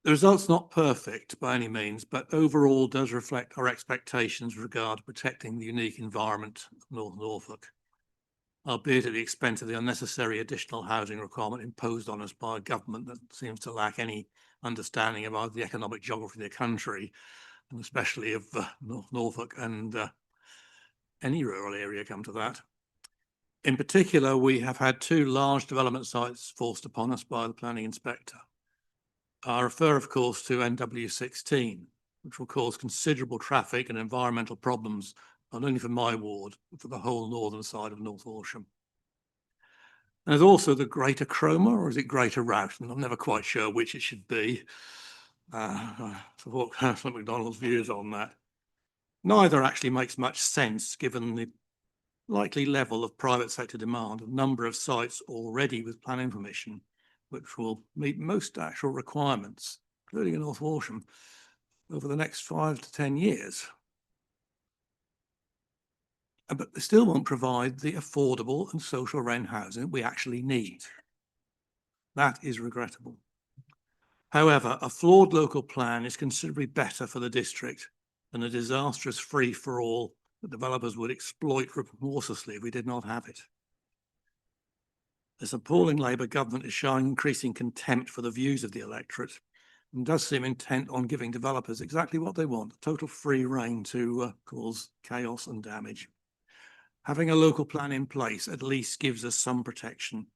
The result's not perfect by any means, but overall does reflect our expectations with regard to protecting the unique environment of North Norfolk, albeit at the expense of the unnecessary additional housing requirement imposed on us by a government that seems to lack any understanding about the economic geography of the country, and especially of North Norfolk and any rural area come to that. In particular, we have had 2 large development sites forced upon us by the planning inspector. I refer, of course, to NW16, which will cause considerable traffic and environmental problems, not only for my ward, but for the whole northern side of North Horsham. And there's also the Greater Cromer, or is it Greater Rowton? I'm never quite sure which it should be. I support Councillor MacDonald's views on that. Neither actually makes much sense given the likely level of private sector demand, a number of sites already with planning permission, which will meet most actual requirements, including in North Horsham, over the next 5 to 10 years. But they still won't provide the affordable and social rent housing we actually need. That is regrettable. However, a flawed local plan is considerably better for the district than a disastrous free-for-all that developers would exploit remorselessly if we did not have it. This appalling Labour government is showing increasing contempt for the views of the electorate and does seem intent on giving developers exactly what they want, total free rein to cause chaos and damage. Having a local plan in place at least gives us some protection.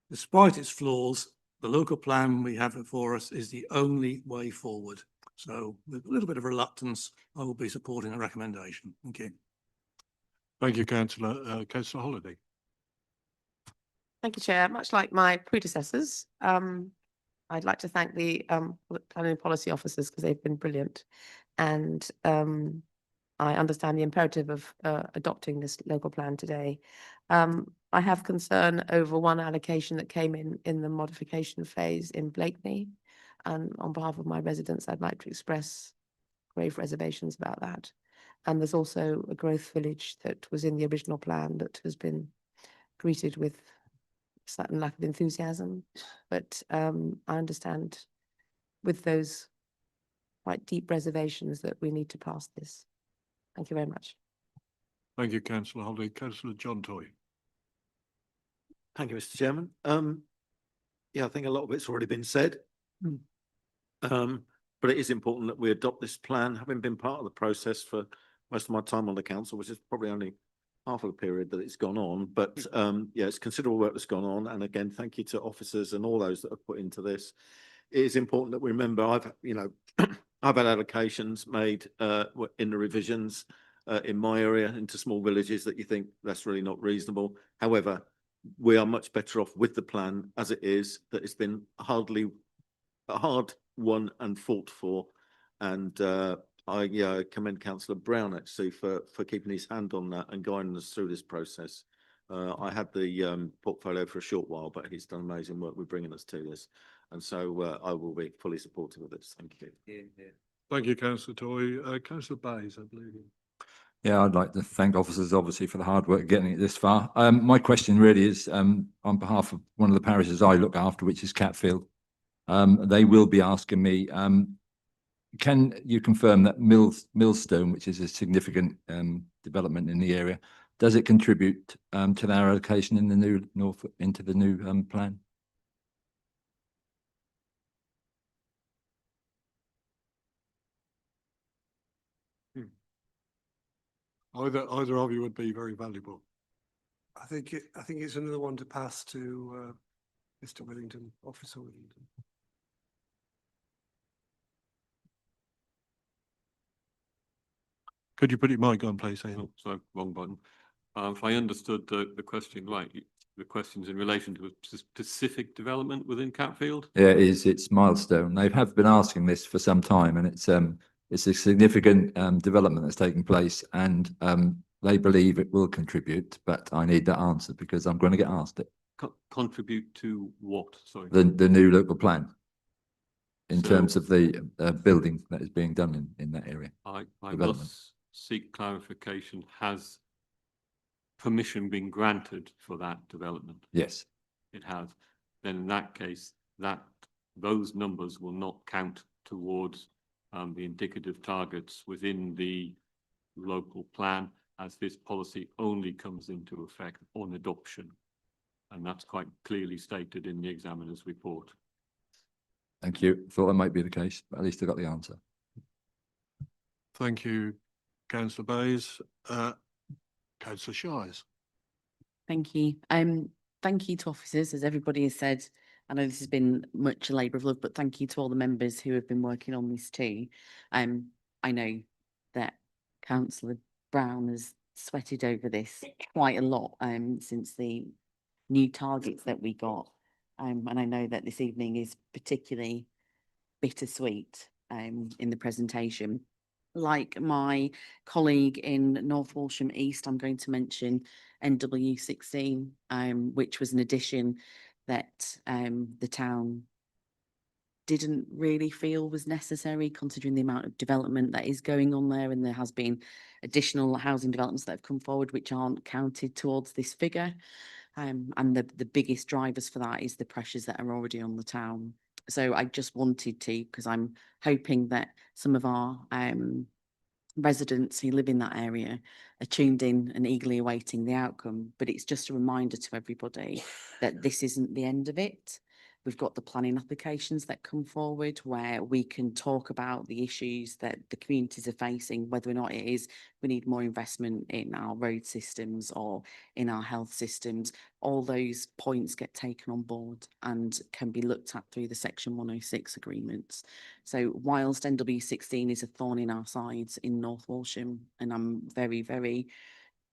Despite its flaws, the local plan we have before us is the only way forward. So with a little bit of reluctance, I will be supporting the recommendation. Thank you. Thank you, Councillor. Councillor Holiday. Thank you, Chair. Much like my predecessors, I'd like to thank the planning and policy officers because they've been brilliant. And I understand the imperative of adopting this local plan today. I have concern over one allocation that came in the modification phase in Blakeney. And on behalf of my residents, I'd like to express grave reservations about that. And there's also a growth village that was in the original plan that has been greeted with certain lack of enthusiasm. But I understand with those quite deep reservations that we need to pass this. Thank you very much. Thank you, Councillor Holiday. Councillor John Toy. Thank you, Mr. Chairman. Yeah, I think a lot of it's already been said. But it is important that we adopt this plan, having been part of the process for most of my time on the council, which is probably only half of the period that it's gone on. But yeah, it's considerable work that's gone on. And again, thank you to officers and all those that have put into this. It is important that we remember I've had allocations made in the revisions in my area into small villages that you think that's really not reasonable. However, we are much better off with the plan as it is, that it's been hard won and fought for. And I commend Councillor Brown actually for keeping his hand on that and guiding us through this process. I had the portfolio for a short while, but he's done amazing work with bringing us to this. And so I will be fully supportive of this. Thank you. Thank you, Councillor Toy. Councillor Bayes, I believe. Yeah, I'd like to thank officers obviously for the hard work getting it this far. My question really is on behalf of one of the parishes I look after, which is Catfield. They will be asking me, can you confirm that Millstone, which is a significant development in the area, does it contribute to their allocation in the new plan? Either of you would be very valuable. I think it's another one to pass to Mr. Willington, Officer Willington. Could you put your mic on, please? Oh, sorry, wrong button. If I understood the question right, the question's in relation to a specific development within Catfield? Yeah, it's Milestone. They have been asking this for some time, and it's a significant development that's taking place, and they believe it will contribute, but I need that answer because I'm going to get asked it. Contribute to what? Sorry. The new local plan in So- terms of the building that is being done in that area. I Development. must seek clarification. Has permission been granted for that development? Yes. It has. Then in that case, those numbers will not count towards the indicative targets within the local plan, as this policy only comes into effect on adoption. And that's quite clearly stated in the examiner's report. Thank you. Thought that might be the case, but at least I got the answer. Thank you, councillor Bayes. Councillor Shires. Thank you. Thank you to officers, as everybody has said. I know this has been much a labour of love, but thank you to all the members who have been working on this too. I know that Councillor Brown has sweated over this quite a lot since the new targets that we got. And I know that this evening is particularly bittersweet in the presentation. Like my colleague in North Walsham East, I'm going to mention NW16, which was an addition that the town didn't really feel was necessary, considering the amount of development that is going on there, and there has been additional housing developments that have come forward which aren't counted towards this figure. And the biggest drivers for that is the pressures that are already on the town. So I just wanted to, because I'm hoping that some of our residents who live in that area are tuned in and eagerly awaiting the outcome. But it's just a reminder to everybody that this isn't the end of it. We've got the planning applications that come forward where we can talk about the issues that the communities are facing, whether or not it is we need more investment in our road systems or in our health systems. All those points get taken on board and can be looked at through the Section 106 agreements. So whilst NW16 is a thorn in our sides in North Walsham, and I'm very, very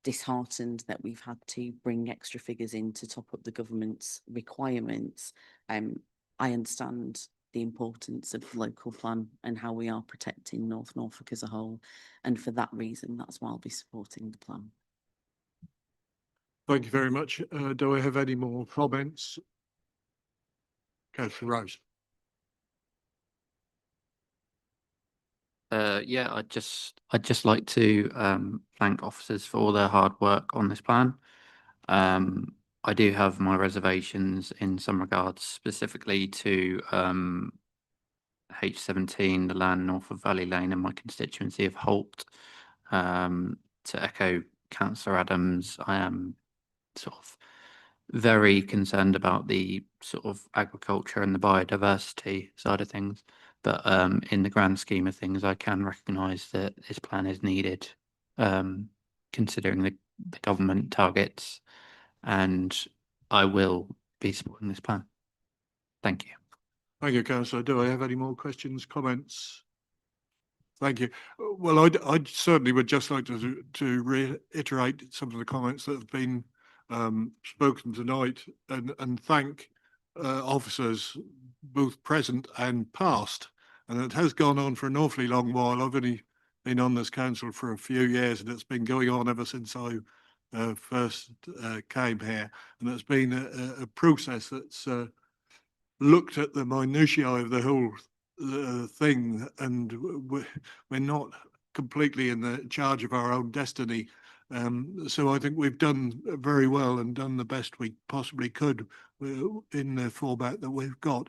disheartened that we've had to bring extra figures in to top up the government's requirements, I understand the importance of the local plan and how we are protecting North Norfolk as a whole. And for that reason, that's why I'll be supporting the plan. Thank you very much. Do I have any more comments? Councillor Rose. Yeah, I'd just like to thank officers for all their hard work on this plan. I do have my reservations in some regards, specifically to H17, the land north of Valley Lane in my constituency of Holt. To echo Councillor Adams, I am sort of very concerned about the sort of agriculture and the biodiversity side of things. But in the grand scheme of things, I can recognise that this plan is needed, considering the government targets, and I will be supporting this plan. Thank you. Thank you, councillor. Do I have any more questions, comments? Thank you. Well, I certainly would just like to reiterate some of the comments that have been spoken tonight, and thank officers both present and past. And it has gone on for an awfully long while. I've only been on this council for a few years, and it's been going on ever since I first came here. And it's been a process that's looked at the minutiae of the whole thing, and we're not completely in the charge of our own destiny. So I think we've done very well and done the best we possibly could in the format that we've got.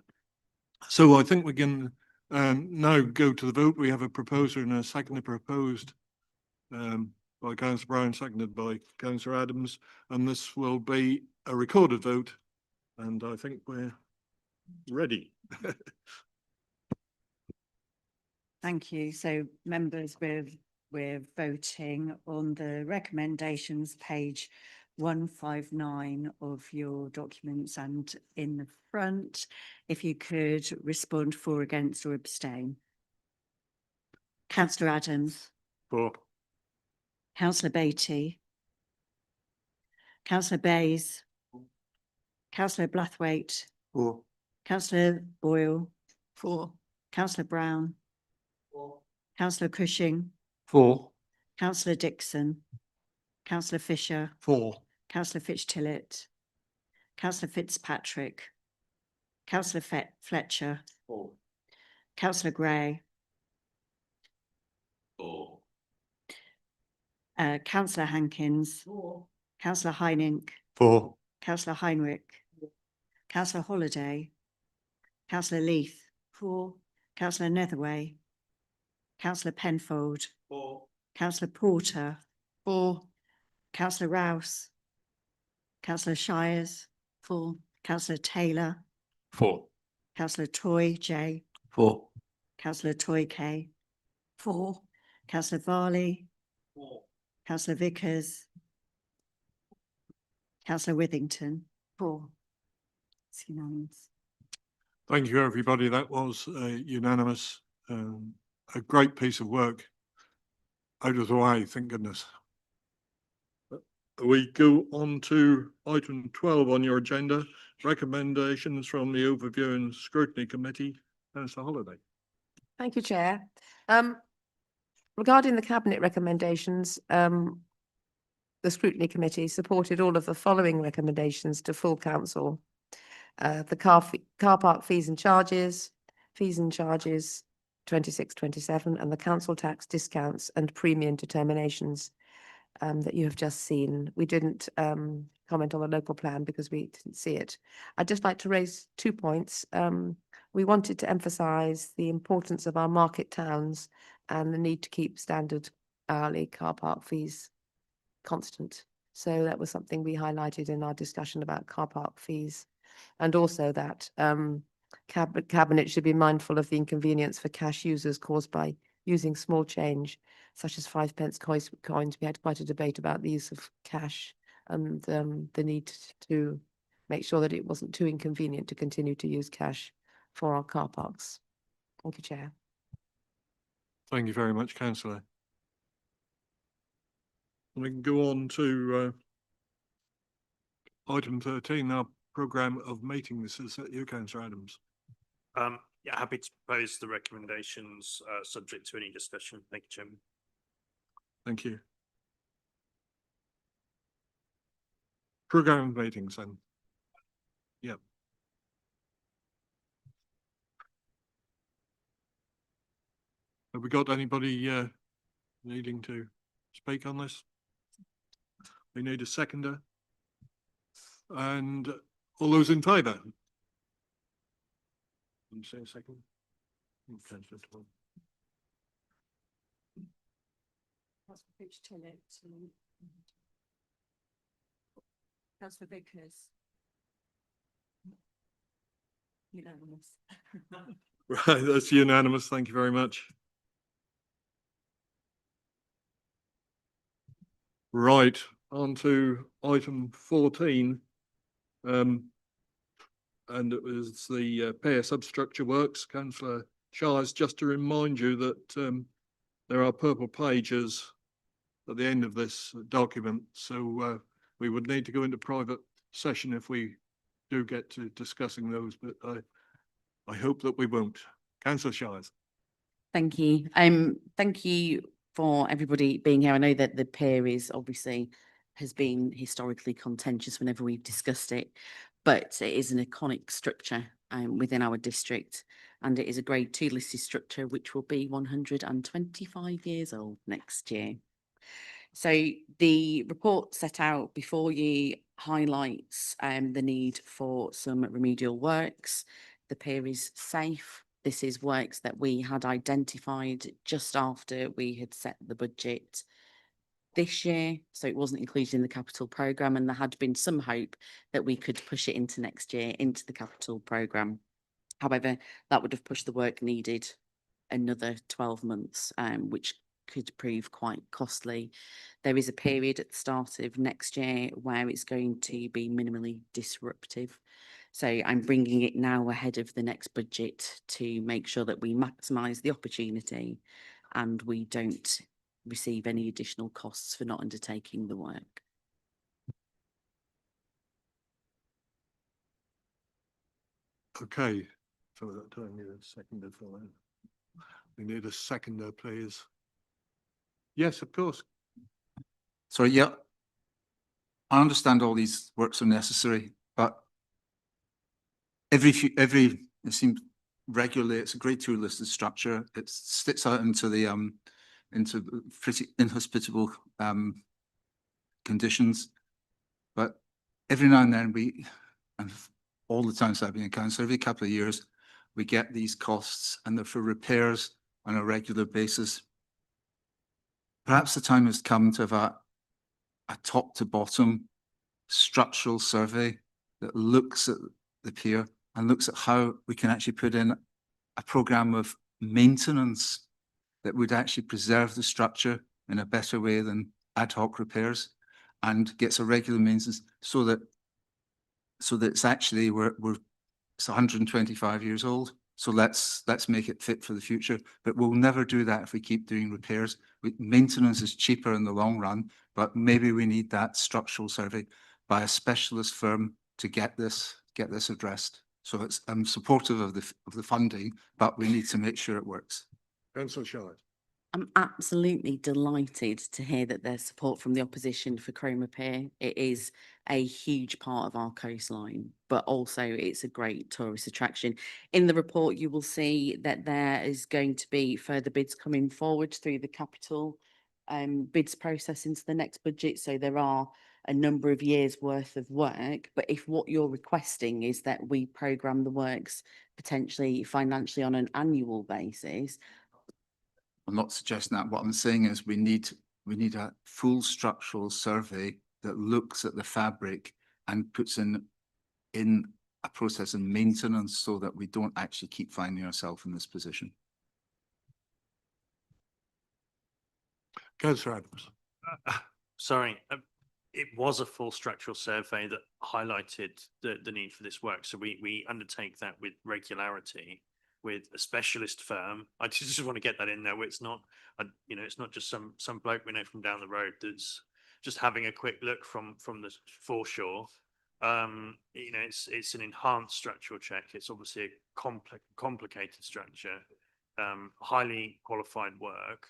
So I think we can now go to the vote. We have a proposer and a seconder proposed by Councillor Brown, seconded by Councillor Adams, and this will be a recorded vote, and I think we're ready. Thank you. So members, we're voting on the recommendations, page 159 of your documents, and in the front, if you could respond for, against, or abstain. Councillor Adams. For. Councillor Beatty. Councillor Bayes. Councillor Blathwaite. Four. Councillor Boyle. 4. Councillor Brown. Councillor Cushing. 4. Councillor Dixon. Councillor Fisher. 4. Councillor Fitch-Tillett. Councillor Fitzpatrick. Councillor Fletcher. 4. Councillor Gray. 4. Councillor Hankins. 4. Councillor Heinink. 4. Councillor Heinrich. Councillor Holiday. Councillor Leith. 4. Councillor Netherway. Councillor Penfold. 4. Councillor Porter. 4. Councillor Rouse. Councillor Shires. 4. Councillor Taylor. 4. Councillor Toy J. 4. Councillor Toy K. 4. Councillor Varley. 4. Councillor Vickers. Councillor Withington. 4. It's unanimous. Thank you, everybody. That was unanimous. A great piece of work. Out of the way, thank goodness. We go on to item 12 on your agenda, recommendations from the Overview and Scrutiny Committee. Councillor Holiday. Thank you, Chair. Regarding the Cabinet recommendations, the Scrutiny Committee supported all of the following recommendations to full council. The car park fees and charges 26-27, and the council tax discounts and premium determinations that you have just seen. We didn't comment on the local plan because we didn't see it. I'd just like to raise 2 points. We wanted to emphasise the importance of our market towns and the need to keep standard hourly car park fees constant. So that was something we highlighted in our discussion about car park fees. And also that Cabinet should be mindful of the inconvenience for cash users caused by using small change, such as 5p coins. We had quite a debate about the use of cash and the need to make sure that it wasn't too inconvenient to continue to use cash for our car parks. Thank you, Chair. Thank you very much, Councillor. We can go on to item 13, our programme of meetings. Is that you, Councillor Adams? Yeah, happy to propose the recommendations, subject to any discussion. Thank you, Chairman. Thank you. Programme of meetings then. Yep. Have we got anybody needing to speak on this? We need a seconder. And all those in favour? Can you say a second? Councillor Twelve. Councillor Vickers. Unanimous. Right, that's unanimous. Thank you very much. Right, on to item 14. And it was the pair substructure works. Councillor Shires, just to remind you that there are purple pages at the end of this document. So we would need to go into private session if we do get to discussing those, but I hope that we won't. Councillor Shires. Thank you. Thank you for everybody being here. I know that the pier is obviously has been historically contentious whenever we've discussed it, but it is an iconic structure within our district, and it is a Grade 2 listed structure which will be 125 years old next year. So the report set out before you highlights the need for some remedial works. The pier is safe. This is works that we had identified just after we had set the budget this year, so it wasn't included in the capital programme, and there had been some hope that we could push it into next year into the capital programme. However, that would have pushed the work needed another 12 months, which could prove quite costly. There is a period at the start of next year where it's going to be minimally disruptive. So I'm bringing it now ahead of the next budget to make sure that we maximise the opportunity and we don't receive any additional costs for not undertaking the work. Okay, so do I need a seconder for that? We need a seconder, please. Yes, of course. Sorry, yeah. I understand all these works are necessary, but it seems regularly, it's a grade 2 listed structure. It sticks out into pretty inhospitable conditions. But every now and then and all the times I've been in council, every couple of years, we get these costs and they're for repairs on a regular basis. Perhaps the time has come to have a top to bottom structural survey that looks at the pier and looks at how we can actually put in a program of maintenance that would actually preserve the structure in a better way than ad hoc repairs, and gets a regular maintenance so that it's actually it's 125 years old. So let's make it fit for the future. But we'll never do that if we keep doing repairs. Maintenance is cheaper in the long run, but maybe we need that structural survey by a specialist firm to get this addressed. So I'm supportive of the funding, but we need to make sure it works. Councillor Shard. I'm absolutely delighted to hear that there's support from the opposition for Cromer Pier. It is a huge part of our coastline, but also it's a great tourist attraction. In the report, you will see that there is going to be further bids coming forward through the capital bids process into the next budget. So there are a number of years worth of work, but if what you're requesting is that we programme the works potentially financially on an annual basis, I'm not suggesting that. What I'm saying is we need a full structural survey that looks at the fabric and puts in a process of maintenance so that we don't actually keep finding ourselves in this position. Councillor Adams. Sorry, it was a full structural survey that highlighted the need for this work. So we undertake that with regularity with a specialist firm. I just want to get that in there. It's not, it's not just some bloke we know from down the road that's just having a quick look from the foreshore. It's an enhanced structural check. It's obviously a complicated structure, highly qualified work.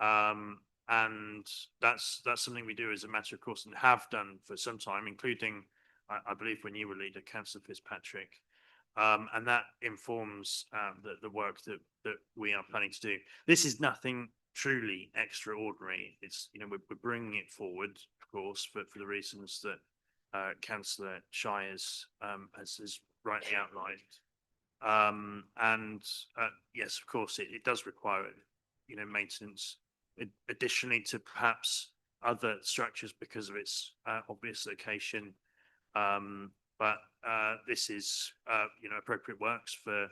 And that's something we do as a matter of course and have done for some time, including, I believe, when you were leader, Councillor Fitzpatrick. And that informs the work that we are planning to do. This is nothing truly extraordinary. It's, we're bringing it forward, of course, for the reasons that Councillor Shires has rightly outlined. And yes, of course, it does require, maintenance additionally to perhaps other structures because of its obvious location. But this is, appropriate works for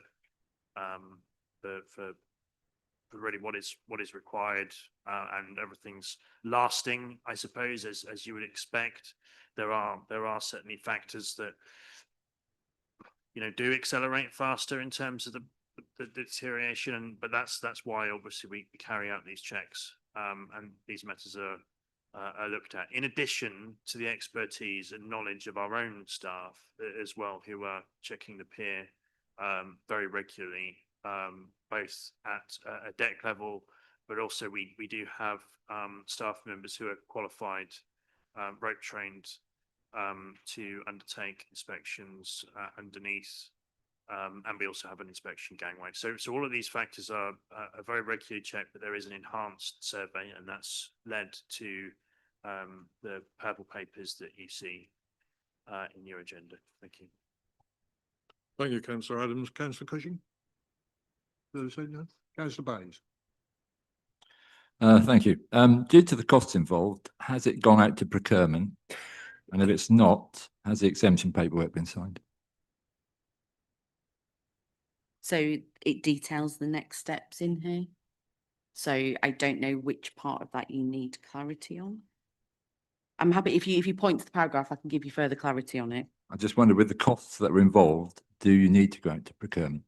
really what is required, and everything's lasting, I suppose, as you would expect. There are certainly factors that do accelerate faster in terms of the deterioration, but that's why obviously we carry out these checks, and these matters are looked at, in addition to the expertise and knowledge of our own staff as well, who are checking the pier very regularly, both at a deck level, but also we do have staff members who are qualified, rope trained, to undertake inspections underneath, and we also have an inspection gangway. So all of these factors are very regularly checked, but there is an enhanced survey, and that's led to the purple papers that you see in your agenda. Thank you. Thank you, Councillor Adams. Councillor Cushing? Councillor Baines? Thank you. Due to the costs involved, has it gone out to procurement? And if it's not, has the exemption paperwork been signed? so it details the next steps in here. So I don't know which part of that you need clarity on. I'm happy if you point to the paragraph, I can give you further clarity on it. I just wondered, with the costs that were involved, do you need to go out to procurement?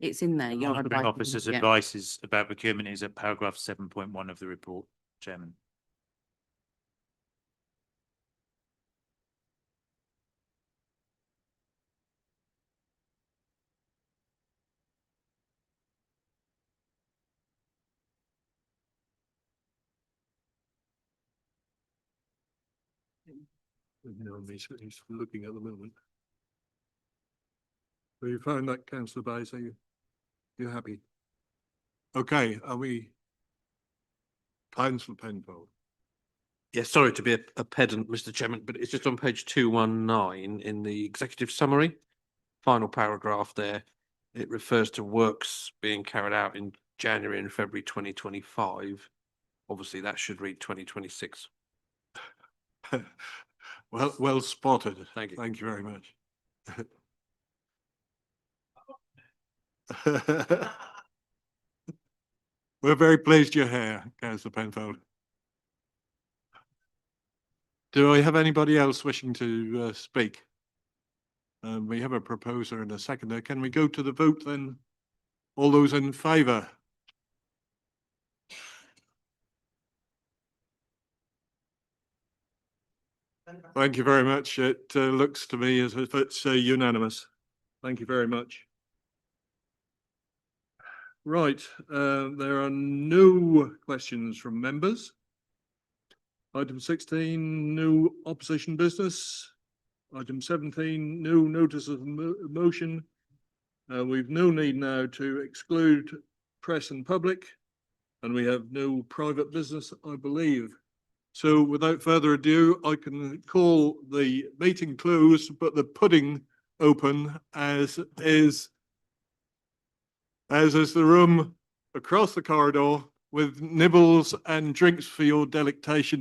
It's in there. Your Monitoring advice. officer's Yeah. advice about procurement is at paragraph 7.1 of the report, Chairman. No, he's looking at the moment. So you found that, councillor Bayes, you're happy? Okay, are we? Councillor Penfold. Yeah, sorry to be a pedant, Mr. Chairman, but it's just on page 219 in the executive summary, final paragraph there. It refers to works being carried out in January and February 2025. Obviously, that should read 2026. Well spotted. Thank you. Thank you very much. We're very pleased you're here, councillor Penfold. Do I have anybody else wishing to speak? We have a proposer and a seconder. Can we go to the vote then? All those in favour? Thank you very much. It looks to me as if it's unanimous. Thank you very much. Right, there are no questions from members. Item 16, no opposition business. Item 17, no notice of motion. We've no need now to exclude press and public, and we have no private business, I believe. So without further ado, I can call the meeting closed, but the pudding open as is the room across the corridor with nibbles and drinks for your delectation.